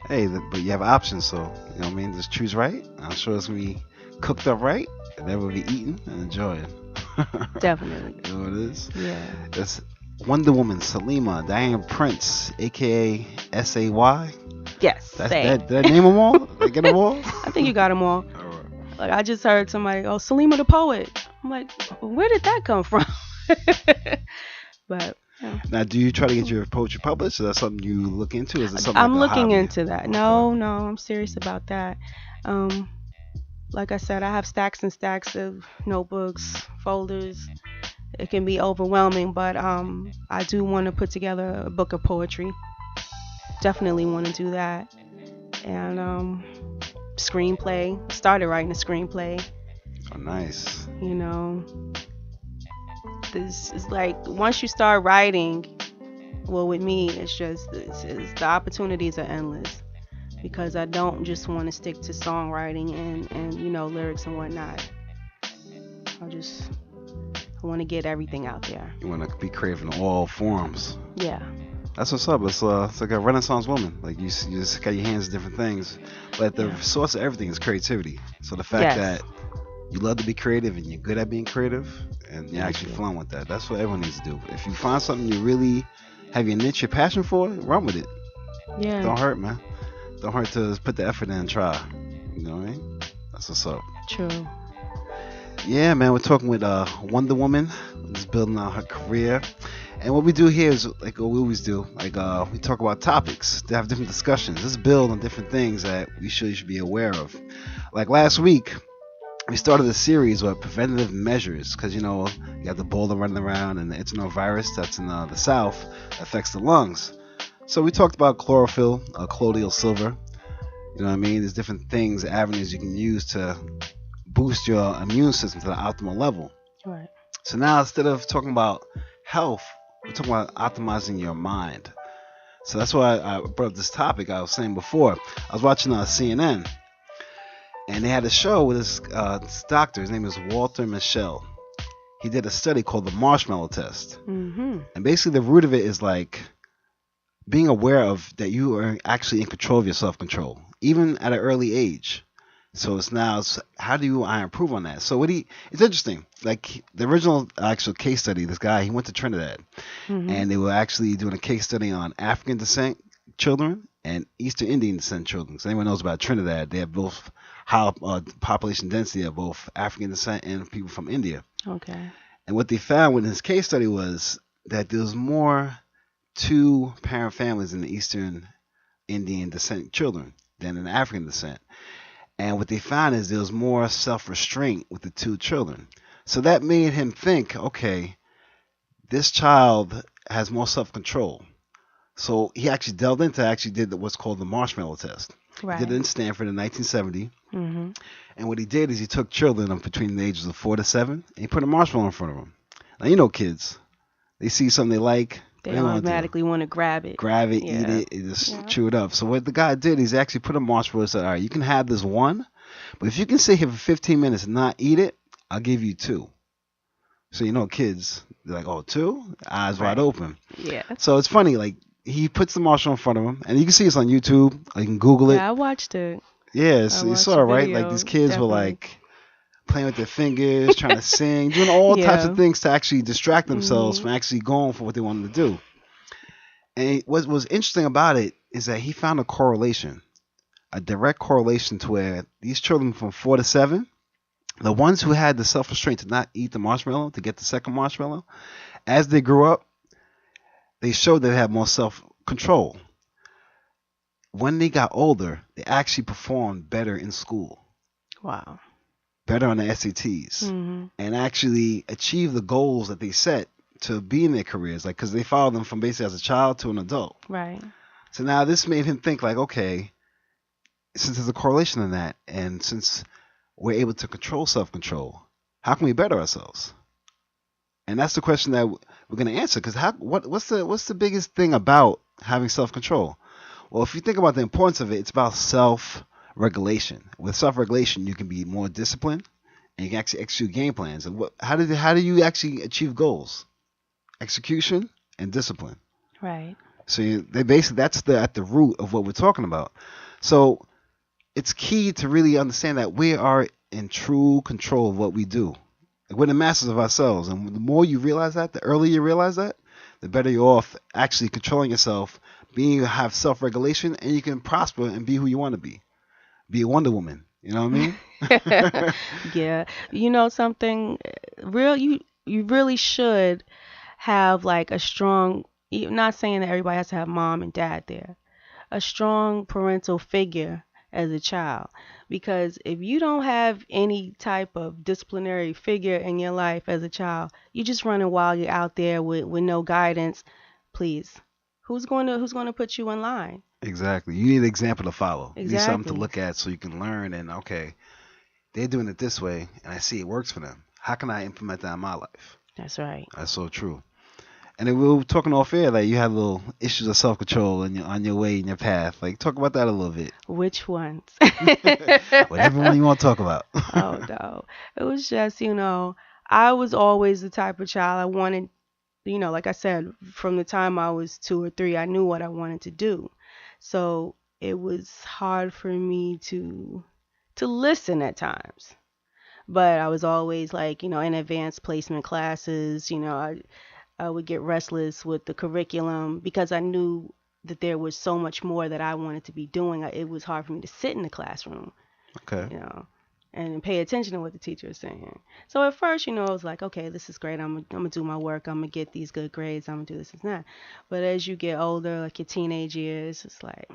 A: Hey, but you have options, so you know what I mean. Just choose right. I'm sure it's gonna be cooked up right, and then we'll be eating and enjoying.
B: Definitely.
A: You know what it is?
B: Yeah.
A: That's Wonder Woman, Salima, Diane Prince, aka S.A.Y.
B: Yes.
A: Did I name them all? Did I get them all?
B: I think you got them all. Like I just heard somebody, Salima the poet. I'm like, where did that come from? But yeah.
A: Now, do you try to get your poetry published? Is that something you look into? Is it something
B: I'm
A: like
B: looking into that. No, I'm serious about that. Like I said, I have stacks and stacks of notebooks, folders. It can be overwhelming, but I do want to put together a book of poetry. Definitely want to do that. And screenplay. Started writing a screenplay.
A: Oh, nice.
B: This is like once you start writing, well, with me, it's the opportunities are endless because I don't just want to stick to songwriting and lyrics and whatnot. I want to get everything out there.
A: You want to be creative in all forms.
B: Yeah.
A: That's what's up. It's like a Renaissance woman. Like you just got your hands in different things, but the source of everything is creativity. So the fact that you love to be creative and you're good at being creative and you're actually flowing with that. That's what everyone needs to do. If you find something you really have your niche, your passion for, run with it.
B: Yeah.
A: Don't hurt, man. Don't hurt to put the effort in and try. You know what I mean? That's what's up.
B: True.
A: Yeah, man. We're talking with Wonder Woman. Just building out her career. And what we do here is like what we always do. Like we talk about topics to have different discussions. Let's build on different things that you should be aware of. Like last week, we started a series with preventative measures because, you got the Ebola running around and the H2O virus that's in the South that affects the lungs. So we talked about chlorophyll, colloidal silver. You know what I mean? There's different things, avenues you can use to boost your immune system to the optimal level.
B: Right.
A: So now instead of talking about health, we're talking about optimizing your mind. So that's why I brought up this topic I was saying before. I was watching CNN. And they had a show with this doctor. His name is Walter Mischel. He did a study called the marshmallow test.
B: Mm-hmm.
A: And basically the root of it is like being aware of that you are actually in control of your self-control, even at an early age. So how do I improve on that? So it's interesting. Like the original actual case study, this guy, he went to Trinidad. Mm-hmm. And they were actually doing a case study on African descent children and Eastern Indian descent children. So anyone knows about Trinidad, they have both high population density of both African descent and people from India.
B: Okay.
A: And what they found with his case study was that there was more 2-parent families in the Eastern Indian descent children than in the African descent. And what they found is there was more self-restraint with the 2 children. So that made him think, okay, this child has more self-control. So he actually delved into, did what's called the marshmallow test.
B: Right.
A: He did it in Stanford in 1970.
B: Mm-hmm.
A: And what he did is he took children between the ages of 4 to 7, and he put a marshmallow in front of them. Now, kids, they see something they like.
B: They automatically want to grab it.
A: Eat it, and just chew it up. So what the guy did is he actually put a marshmallow and said, all right, you can have this one, but if you can sit here for 15 minutes and not eat it, I'll give you 2. So, kids, they're like, oh, 2? Eyes wide open.
B: Yeah.
A: So it's funny, like, he puts the marshmallow in front of him, and you can see it's on YouTube. Or you can Google it.
B: Yeah, I watched it.
A: Yeah, you saw it, right? Like, these kids were like, playing with their fingers, trying to sing, doing all types
B: Yeah.
A: of things to actually distract themselves from actually going for what they wanted to do. And what was interesting about it is that he found a correlation, a direct correlation to where these children from 4 to 7, the ones who had the self-restraint to not eat the marshmallow, to get the second marshmallow, as they grew up, they showed they had more self-control. When they got older, they actually performed better in school,
B: Wow.
A: better on the SATs, and actually achieved the goals that they set to be in their careers, like, because they followed them from basically as a child to an adult.
B: Right.
A: So now this made him think like, okay, since there's a correlation in that, and since we're able to control self-control, how can we better ourselves? And that's the question that we're going to answer. Because what's the biggest thing about having self-control? Well, if you think about the importance of it, it's about self-regulation. With self-regulation, you can be more disciplined, and you can actually execute game plans. And how do you actually achieve goals? Execution and discipline.
B: Right.
A: So that's at the root of what we're talking about. So it's key to really understand that we are in true control of what we do. We're the masters of ourselves, and the more you realize that, the earlier you realize that, the better you're off actually controlling yourself, have self-regulation, and you can prosper and be who you want to be. Be a Wonder Woman. You know what I mean?
B: Yeah. You know something? You really should have like a strong. Not saying that everybody has to have mom and dad there. A strong parental figure as a child, because if you don't have any type of disciplinary figure in your life as a child, you're just running wild. You're out there with no guidance. Please, who's going to put you in line?
A: Exactly. You need an example to follow.
B: Exactly.
A: You need something to look at so you can learn. And okay, they're doing it this way, and I see it works for them. How can I implement that in my life?
B: That's right.
A: That's so true. And then we were talking off air, like you had little issues of self-control on your way in your path. Like, talk about that a little bit.
B: Which ones?
A: Whatever one you want to talk about.
B: Oh, no. It was just, I was always the type of child I wanted, like I said, from the time I was 2 or 3, I knew what I wanted to do. So it was hard for me to listen at times. But I was always like, in advanced placement classes, I would get restless with the curriculum because I knew that there was so much more that I wanted to be doing. It was hard for me to sit in the classroom,
A: Okay.
B: And pay attention to what the teacher was saying. So at first, I was like, okay, this is great. I'm gonna do my work. I'm gonna get these good grades. I'm gonna do this and that. But as you get older, like your teenage years, it's like,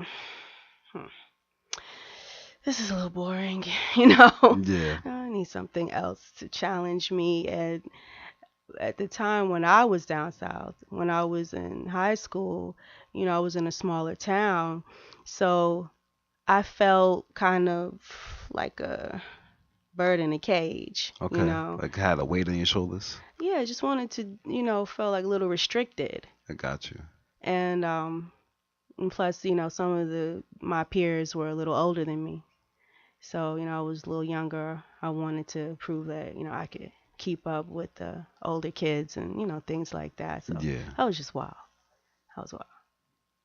B: this is a little boring,
A: Yeah.
B: I need something else to challenge me. And at the time when I was down south, when I was in high school, I was in a smaller town. So I felt kind of like a bird in a cage,
A: Okay. Like had a weight on your shoulders.
B: Yeah, I just wanted to, felt like a little restricted.
A: I got you.
B: And plus, some of my peers were a little older than me. So, I was a little younger. I wanted to prove that, I could keep up with the older kids and, things like that. So
A: Yeah.
B: I was just wild.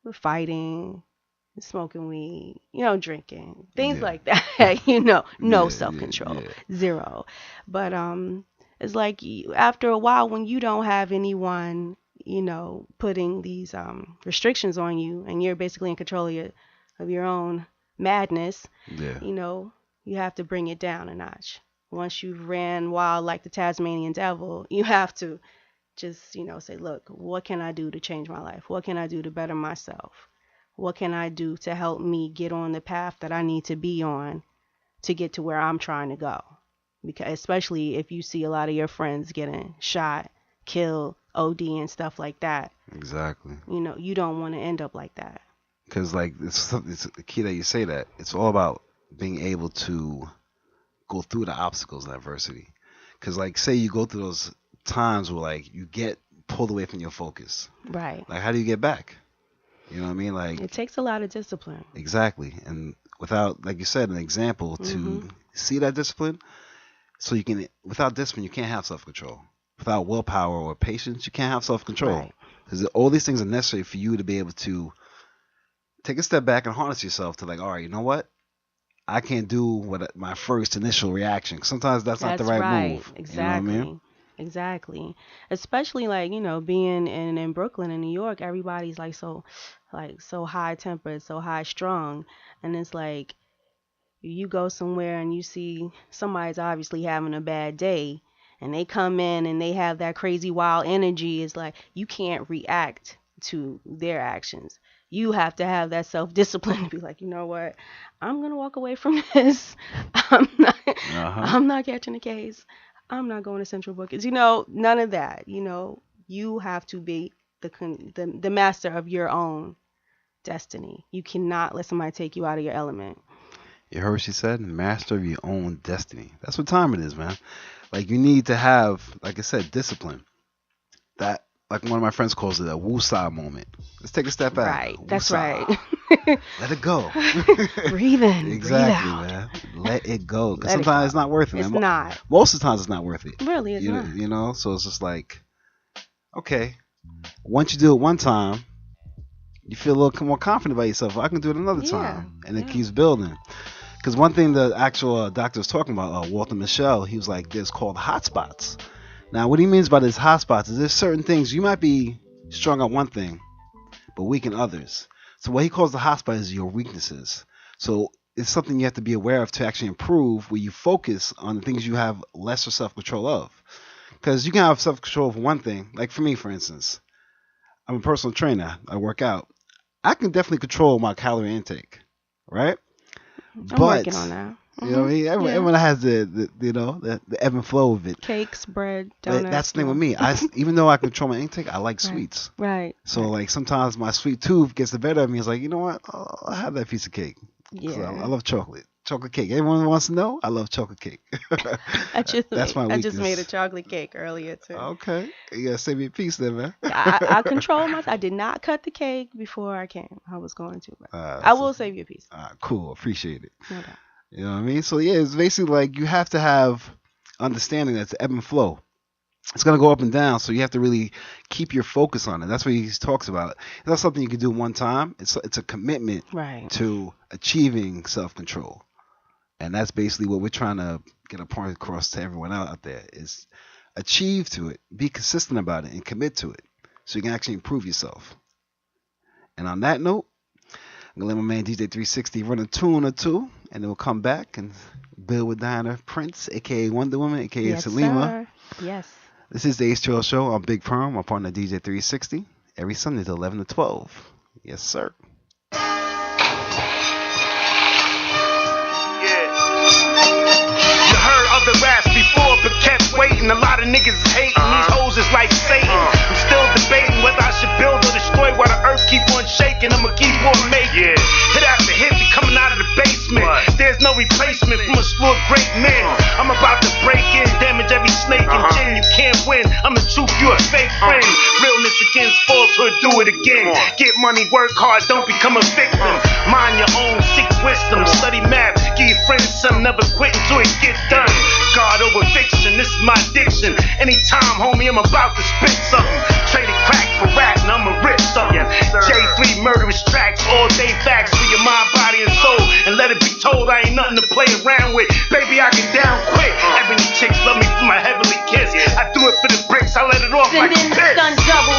B: We're fighting, smoking weed, drinking, things like that. No self-control, zero. But it's like after a while when you don't have anyone, putting these restrictions on you, and you're basically in control of your own madness.
A: Yeah.
B: You have to bring it down a notch. Once you've ran wild like the Tasmanian devil, you have to just, say, look, what can I do to change my life? What can I do to better myself? What can I do to help me get on the path that I need to be on to get to where I'm trying to go? Because especially if you see a lot of your friends getting shot, killed, OD and stuff like that.
A: Exactly.
B: You don't want to end up like that.
A: Because it's key that you say that. It's all about being able to go through the obstacles and adversity. Because say you go through those times where you get pulled away from your focus.
B: Right.
A: How do you get back? You know what I mean?
B: It takes a lot of discipline.
A: Exactly. And without, like you said, an example to see that discipline, so you can, without discipline, you can't have self-control. Without willpower or patience, you can't have self-control. Because all these things are necessary for you to be able to take a step back and harness yourself to all right, you know what? I can't do what my first initial reaction. Sometimes that's not the right move.
B: Exactly.
A: You know what I mean?
B: Exactly. Especially like, being in Brooklyn and New York, everybody's so high tempered, so high strung. And it's like you go somewhere and you see somebody's obviously having a bad day and they come in and they have that crazy wild energy. It's like you can't react to their actions. You have to have that self-discipline to be like, you know what? I'm going to walk away from this. I'm not catching a case. I'm not going to Central Bookings. None of that. You have to be the master of your own destiny. You cannot let somebody take you out of your element.
A: You heard what she said? Master of your own destiny. That's what time it is, man. Like, you need to have, like I said, discipline. That, like one of my friends calls it a Wu-Sa moment. Let's take a step back.
B: Right, that's
A: Wu-Sa.
B: right.
A: Let it go.
B: Breathe in,
A: exactly,
B: breathe out.
A: man. Let it go. Because sometimes it's not worth it, man.
B: It's not.
A: Most of the times it's not worth it.
B: Really, it's not.
A: You know, so it's just like, okay, once you do it one time, you feel a little more confident about yourself. I can do it another time. And it keeps building. Because one thing the actual doctor was talking about, Walter Mischel, he was like, there's called hotspots. Now, what he means by this hotspots is there's certain things, you might be strong on one thing, but weak in others. So what he calls the hotspot is your weaknesses. So it's something you have to be aware of to actually improve, where you focus on the things you have lesser self-control of. Because you can have self-control for one thing. Like for me, for instance, I'm a personal trainer. I work out. I can definitely control my calorie intake, right?
B: I'm working on that.
A: You know what I mean? Everyone has the ebb and flow of it.
B: Cakes, bread, donuts.
A: That's the thing with me. Even though I control my intake, I like sweets.
B: Right.
A: So like sometimes my sweet tooth gets the better of me. It's like, you know what? I'll have that piece of cake.
B: Yeah.
A: I love chocolate. Chocolate cake. Everyone wants to know? I love chocolate cake. That's my weakness.
B: I just made a chocolate cake earlier too.
A: Okay. You gotta save me a piece then, man.
B: I control myself. I did not cut the cake before I came. I was going to. But I will save you a piece.
A: Cool. Appreciate it.
B: No doubt.
A: You know what I mean? So yeah, it's basically like you have to have understanding that's ebb and flow. It's gonna go up and down, so you have to really keep your focus on it. That's what he talks about. It's not something you can do one time. It's a commitment to achieving self-control, and that's basically what we're trying to get a point across to everyone out there: is achieve to it, be consistent about it, and commit to it, so you can actually improve yourself. And on that note, I'm gonna let my man DJ 360 run a tune or two, and then we'll come back and build with Diana Prince, aka Wonder Woman, aka Salima.
B: Sir. Yes.
A: This is the H2O show on Big Perm. My partner DJ 360 every Sunday to 11 to 12. Yes, sir.
E: The raps before, but kept waiting. A lot of niggas is hating. These hoes is like Satan. I'm still debating whether I should build or destroy while the earth keep on shaking. I'ma keep on making. Hit after hit, be coming out of the basement. There's no replacement from a slew of great men. I'm about to break in, damage every snake and gin. You can't win. I'm the truth, you a fake friend. Realness against falsehood, do it again. Get money, work hard, don't become a victim. Mind your own, seek wisdom, study math, give your friends some, never quit until it get done. God over fiction, this is my addiction. Anytime, homie, I'm about to spit something. Traded crack for rap, and I'ma rip something. J3 murderous tracks, all day facts for your mind, body, and soul. And let it be told I ain't nothing to play around with. Baby, I get down quick. Ebony chicks love me for my heavenly kiss. I do it for the bricks, I let it off like a bitch.
P: Done double.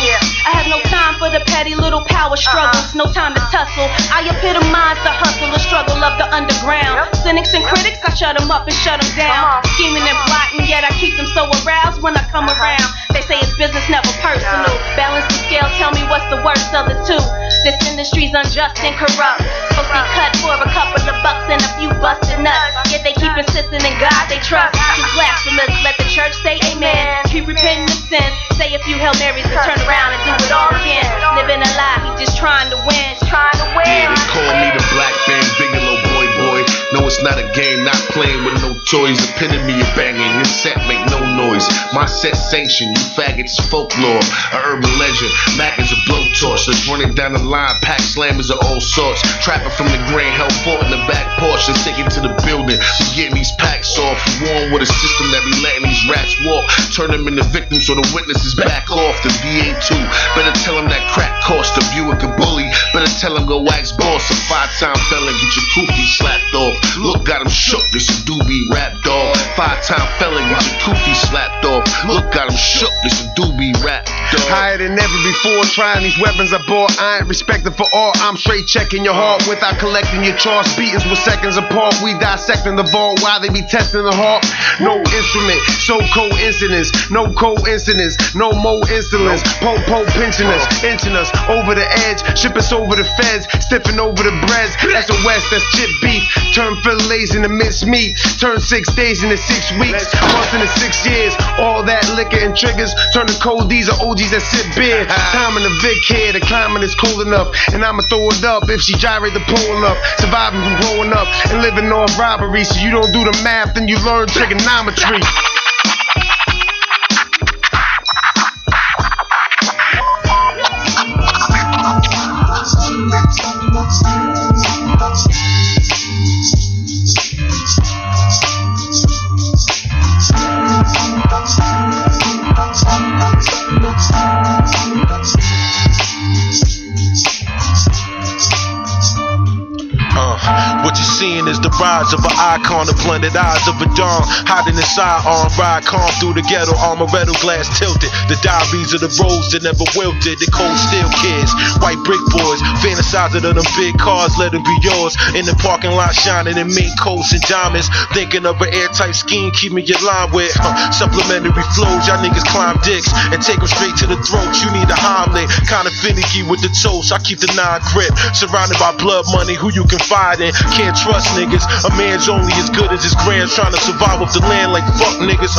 P: I have no time for the petty little power struggles. No time to tussle. I epitomize the hustle, the struggle of the underground. Cynics and critics, I shut them up and shut them down. Scheming and plotting, yet I keep them so aroused when I come around. They say it's business, never personal. Balance the scale, tell me what's the worst of the two. This industry's unjust and corrupt. Supposed to be cut for a couple of bucks and a few busted nuts. Yet they keep insisting in God they trust. Just blasphemous, let the church say amen. Keep repenting of sin. Say a few Hail Marys and turn around and do it all again. Living a lie, he just trying to win.
I: Yeah, they call me the Black Band Bigelow boy. No, it's not a game, not playing with no toys. Epitome of banging, this set make no noise. My set sanction, you faggots folklore. An urban legend, Mac is a blowtorch. That's running down the line, pack slammers of all sorts. Trapping from the grain, held fort in the back porch. Let's take it to the building, we getting these packs off. Warm with a system that be letting these these rats walk. Turn them into victims so the witnesses back off. The VA2, better tell them that crack cost a Buick a bully. Better tell them go wax boss. A 5-time felon, get your kufi slapped off. Look, got him shook, this a doobie rap dog. 5-time felon, get your kufi slapped off. Look, got him shook, this a doobie rap dog.
Q: Higher than ever before, trying these weapons I bought. I ain't respected for all, I'm straight checking your heart without collecting your charts. Beatings with seconds apart, we dissecting the vault while they be testing the heart. No instrument, so coincidence, no coincidence, no more insolence. Po pinching us, inching us over the edge, ship us over the feds, stiffing over the breads. That's a West, that's chip beef. Turn fillets into minced meat, turn 6 days into 6 weeks, months into 6 years. All that liquor and triggers turn to cold D's or OGs that sip beer. Time in the Vic here, the climate is cold enough, and I'ma throw it up if she gyrate the pole enough. Surviving from growing up and living off robbery, so you don't do the math, then you learn trigonometry.
I: What you're seeing is the rise of an icon, the blended eyes of a dawn, hiding inside arm, ride calm through the ghetto, armoretto glass tilted, the diaries of the roads that never wilted, the cold steel kids, white brick boys, fantasizing of them big cars, let them be yours, in the parking lot shining in mink coats and diamonds, thinking of an airtight scheme, keeping your line with, supplementary flows, y'all niggas climb dicks, and take them straight to the throat, you need a Heimlich, kinda finicky with the toast, I keep the 9 grip, surrounded by blood money, who you confide in, can't trust niggas, a man's only as good as his grams, trying to survive off the land like fuck niggas,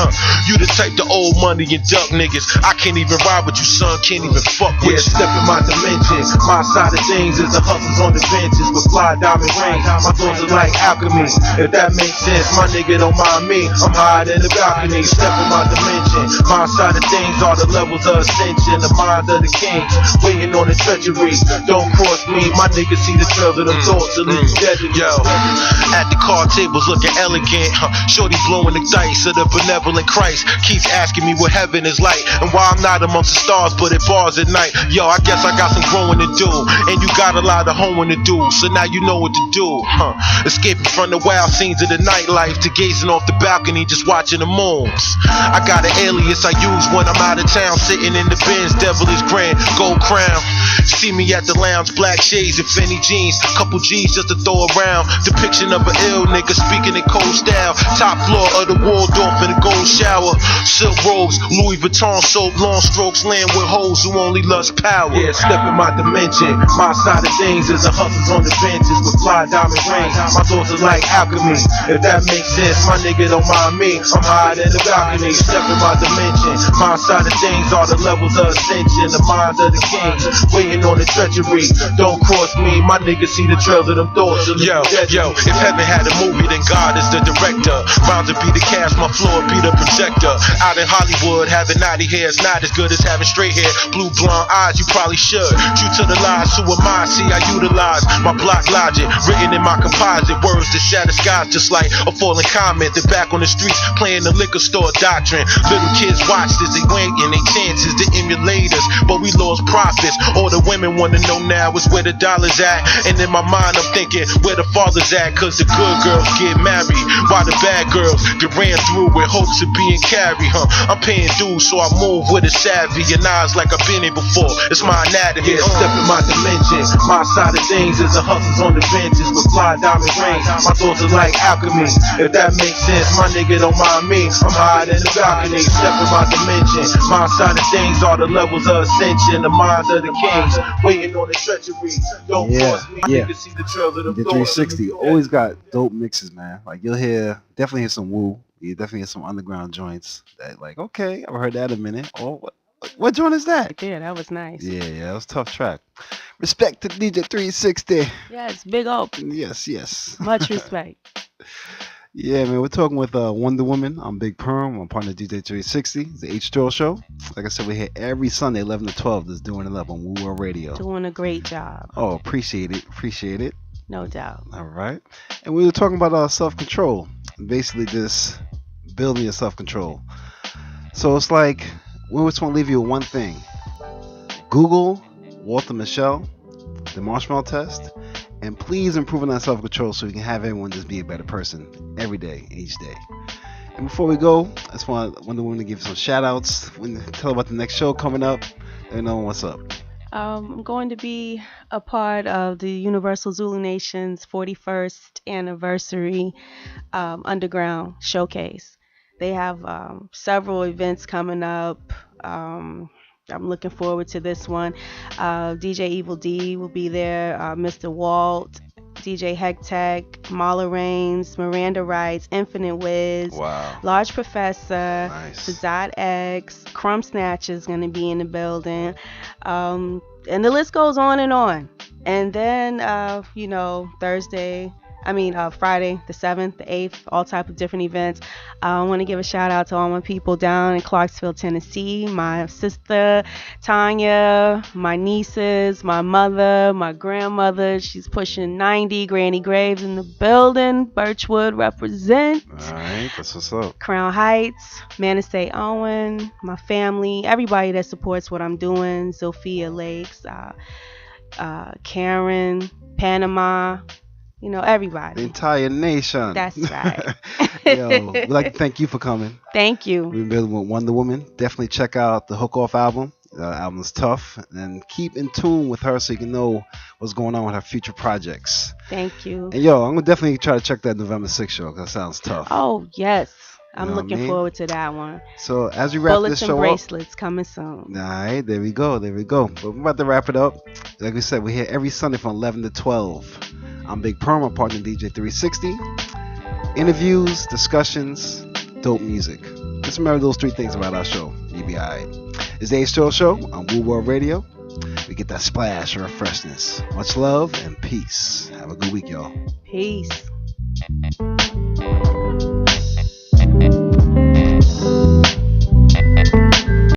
I: you the type to owe money and duck niggas, I can't even ride with you son, can't even fuck with you. Step in my dimension, my side of things is the hustles on the benches with fly diamond rings, my thoughts are like alchemy, if that makes sense, my nigga don't mind me, I'm higher than the balcony, step in my dimension, my side of things are the levels of ascension, the mind of the kings, waiting on the treachery, don't cross me, my niggas see the trails of them thoughts, so leave you dead. Yo, at the card tables looking elegant, shorty blowing the dice of the benevolent Christ, keeps asking me what heaven is like, and why I'm not amongst the stars but at bars at night. Yo, I guess I got some growing to do, and you got a lot of hoeing to do, so now you know what to do, escaping from the wild scenes of the nightlife to gazing off the balcony just watching the moons. I got an alias I use when I'm out of town, sitting in the Benz, devilish grand, gold crown. See me at the lounge, black shades and Fendi jeans, couple G's just to throw around. Depiction of an ill nigga speaking in cold style. Top floor of the Waldorf in a gold shower. Silk robes, Louis Vuitton soap, long strokes, land with hoes who only lust power. Yeah, step in my dimension. My side of things is the hustles on the benches with fly diamond rings. My thoughts are like alchemy. If that makes sense, my nigga don't mind me. I'm higher than the balcony. Step in my dimension. My side of things are the levels of ascension. The minds of the kings, waiting on the treachery. Don't cross me, my niggas see the trails of them thoughts. Yo, if heaven had a movie, then God is the director. Rhymes would be the cast, my floor would be the projector. Out in Hollywood, having naughty hair is not as good as having straight hair. Blue blonde eyes, you probably should. True to the lies, who am I? See, I utilize my block logic, written in my composite words to shatter skies, just like a falling comet. They're back on the streets, playing the liquor store doctrine. Little kids watch this, they waiting their chances to emulate us, but we lost profits. All the women wanna know now is where the dollar's at, and in my mind I'm thinking where the father's at, cause the good girls get married while the bad girls get ran through with hopes of being carried. I'm paying dues, so I move with a savvy and eyes like I've been here before. It's my anatomy. Yeah, step in my dimension. My side of things is the hustles on the benches with fly diamond rings. My thoughts are like alchemy. If that makes sense, my nigga don't mind me. I'm higher than the balcony. Step in my dimension. My side of things are the levels of ascension. The minds of the kings, waiting on the treachery. Don't cross me. Niggas see the trails of the
A: The 360 always got dope mixes, man. Like you'll definitely hear some Wu. You definitely hear some underground joints that like, okay, I've heard that a minute. Oh, what joint is that?
B: Yeah, that was nice.
A: Yeah, that was a tough track. Respect to DJ 360.
B: Yes, big up.
A: Yes.
B: Much respect.
A: Yeah, man, we're talking with Wonder Woman. I'm Big Perm. I'm partner DJ 360. It's the H2O show. Like I said, we're here every Sunday, 11 to 12. Just doing it up on Wu Radio.
B: Doing a great job.
A: Oh, appreciate it.
B: No doubt.
A: All right. And we were talking about self-control. Basically just building your self-control. So it's like we just want to leave you with one thing. Google Walter Michelle, the marshmallow test, and please improve on that self-control so we can have everyone just be a better person every day, each day. And before we go, I just want Wonder Woman to give some shout-outs, tell about the next show coming up, and know what's up.
B: I'm going to be a part of the Universal Zulu Nation's 41st anniversary underground showcase. They have several events coming up. I'm looking forward to this one. DJ Evil D will be there. Mr. Walt, DJ Hectech, Marla Rains, Miranda Wrights, Infinite Wiz, Large Professor, Sadat X, Crumb Snatch is going to be in the building. And the list goes on. And then, Friday, the 7th, the 8th, all type of different events. I want to give a shout out to all my people down in Clarksville, Tennessee. My sister, Tanya, my nieces, my mother, my grandmother. She's pushing 90. Granny Graves in the building. Birchwood represent.
A: All right, that's what's up.
B: Crown Heights, Manasseh Owen, my family, everybody that supports what I'm doing. Sophia Lakes, Karen, Panama. Everybody.
A: The entire nation.
B: That's right.
A: Yo, we'd like to thank you for coming.
B: Thank you.
A: We've been building with Wonder Woman. Definitely check out the Hook Off album. The album's tough. And keep in tune with her so you can know what's going on with her future projects.
B: Thank you.
A: And I'm going to definitely try to check that November 6th show because that sounds tough.
B: Oh, yes. I'm looking forward to that one.
A: So as we wrap
B: Bullets
A: this show
B: and bracelets coming soon.
A: All right, there we go. But we're about to wrap it up. Like we said, we're here every Sunday from 11 to 12. I'm Big Perm, my partner DJ 360. Interviews, discussions, dope music. Just remember those three things about our show. You'll be alright. It's the H2O show on Wu World Radio. We get that splash of freshness. Much love and peace. Have a good week, y'all.
B: Peace.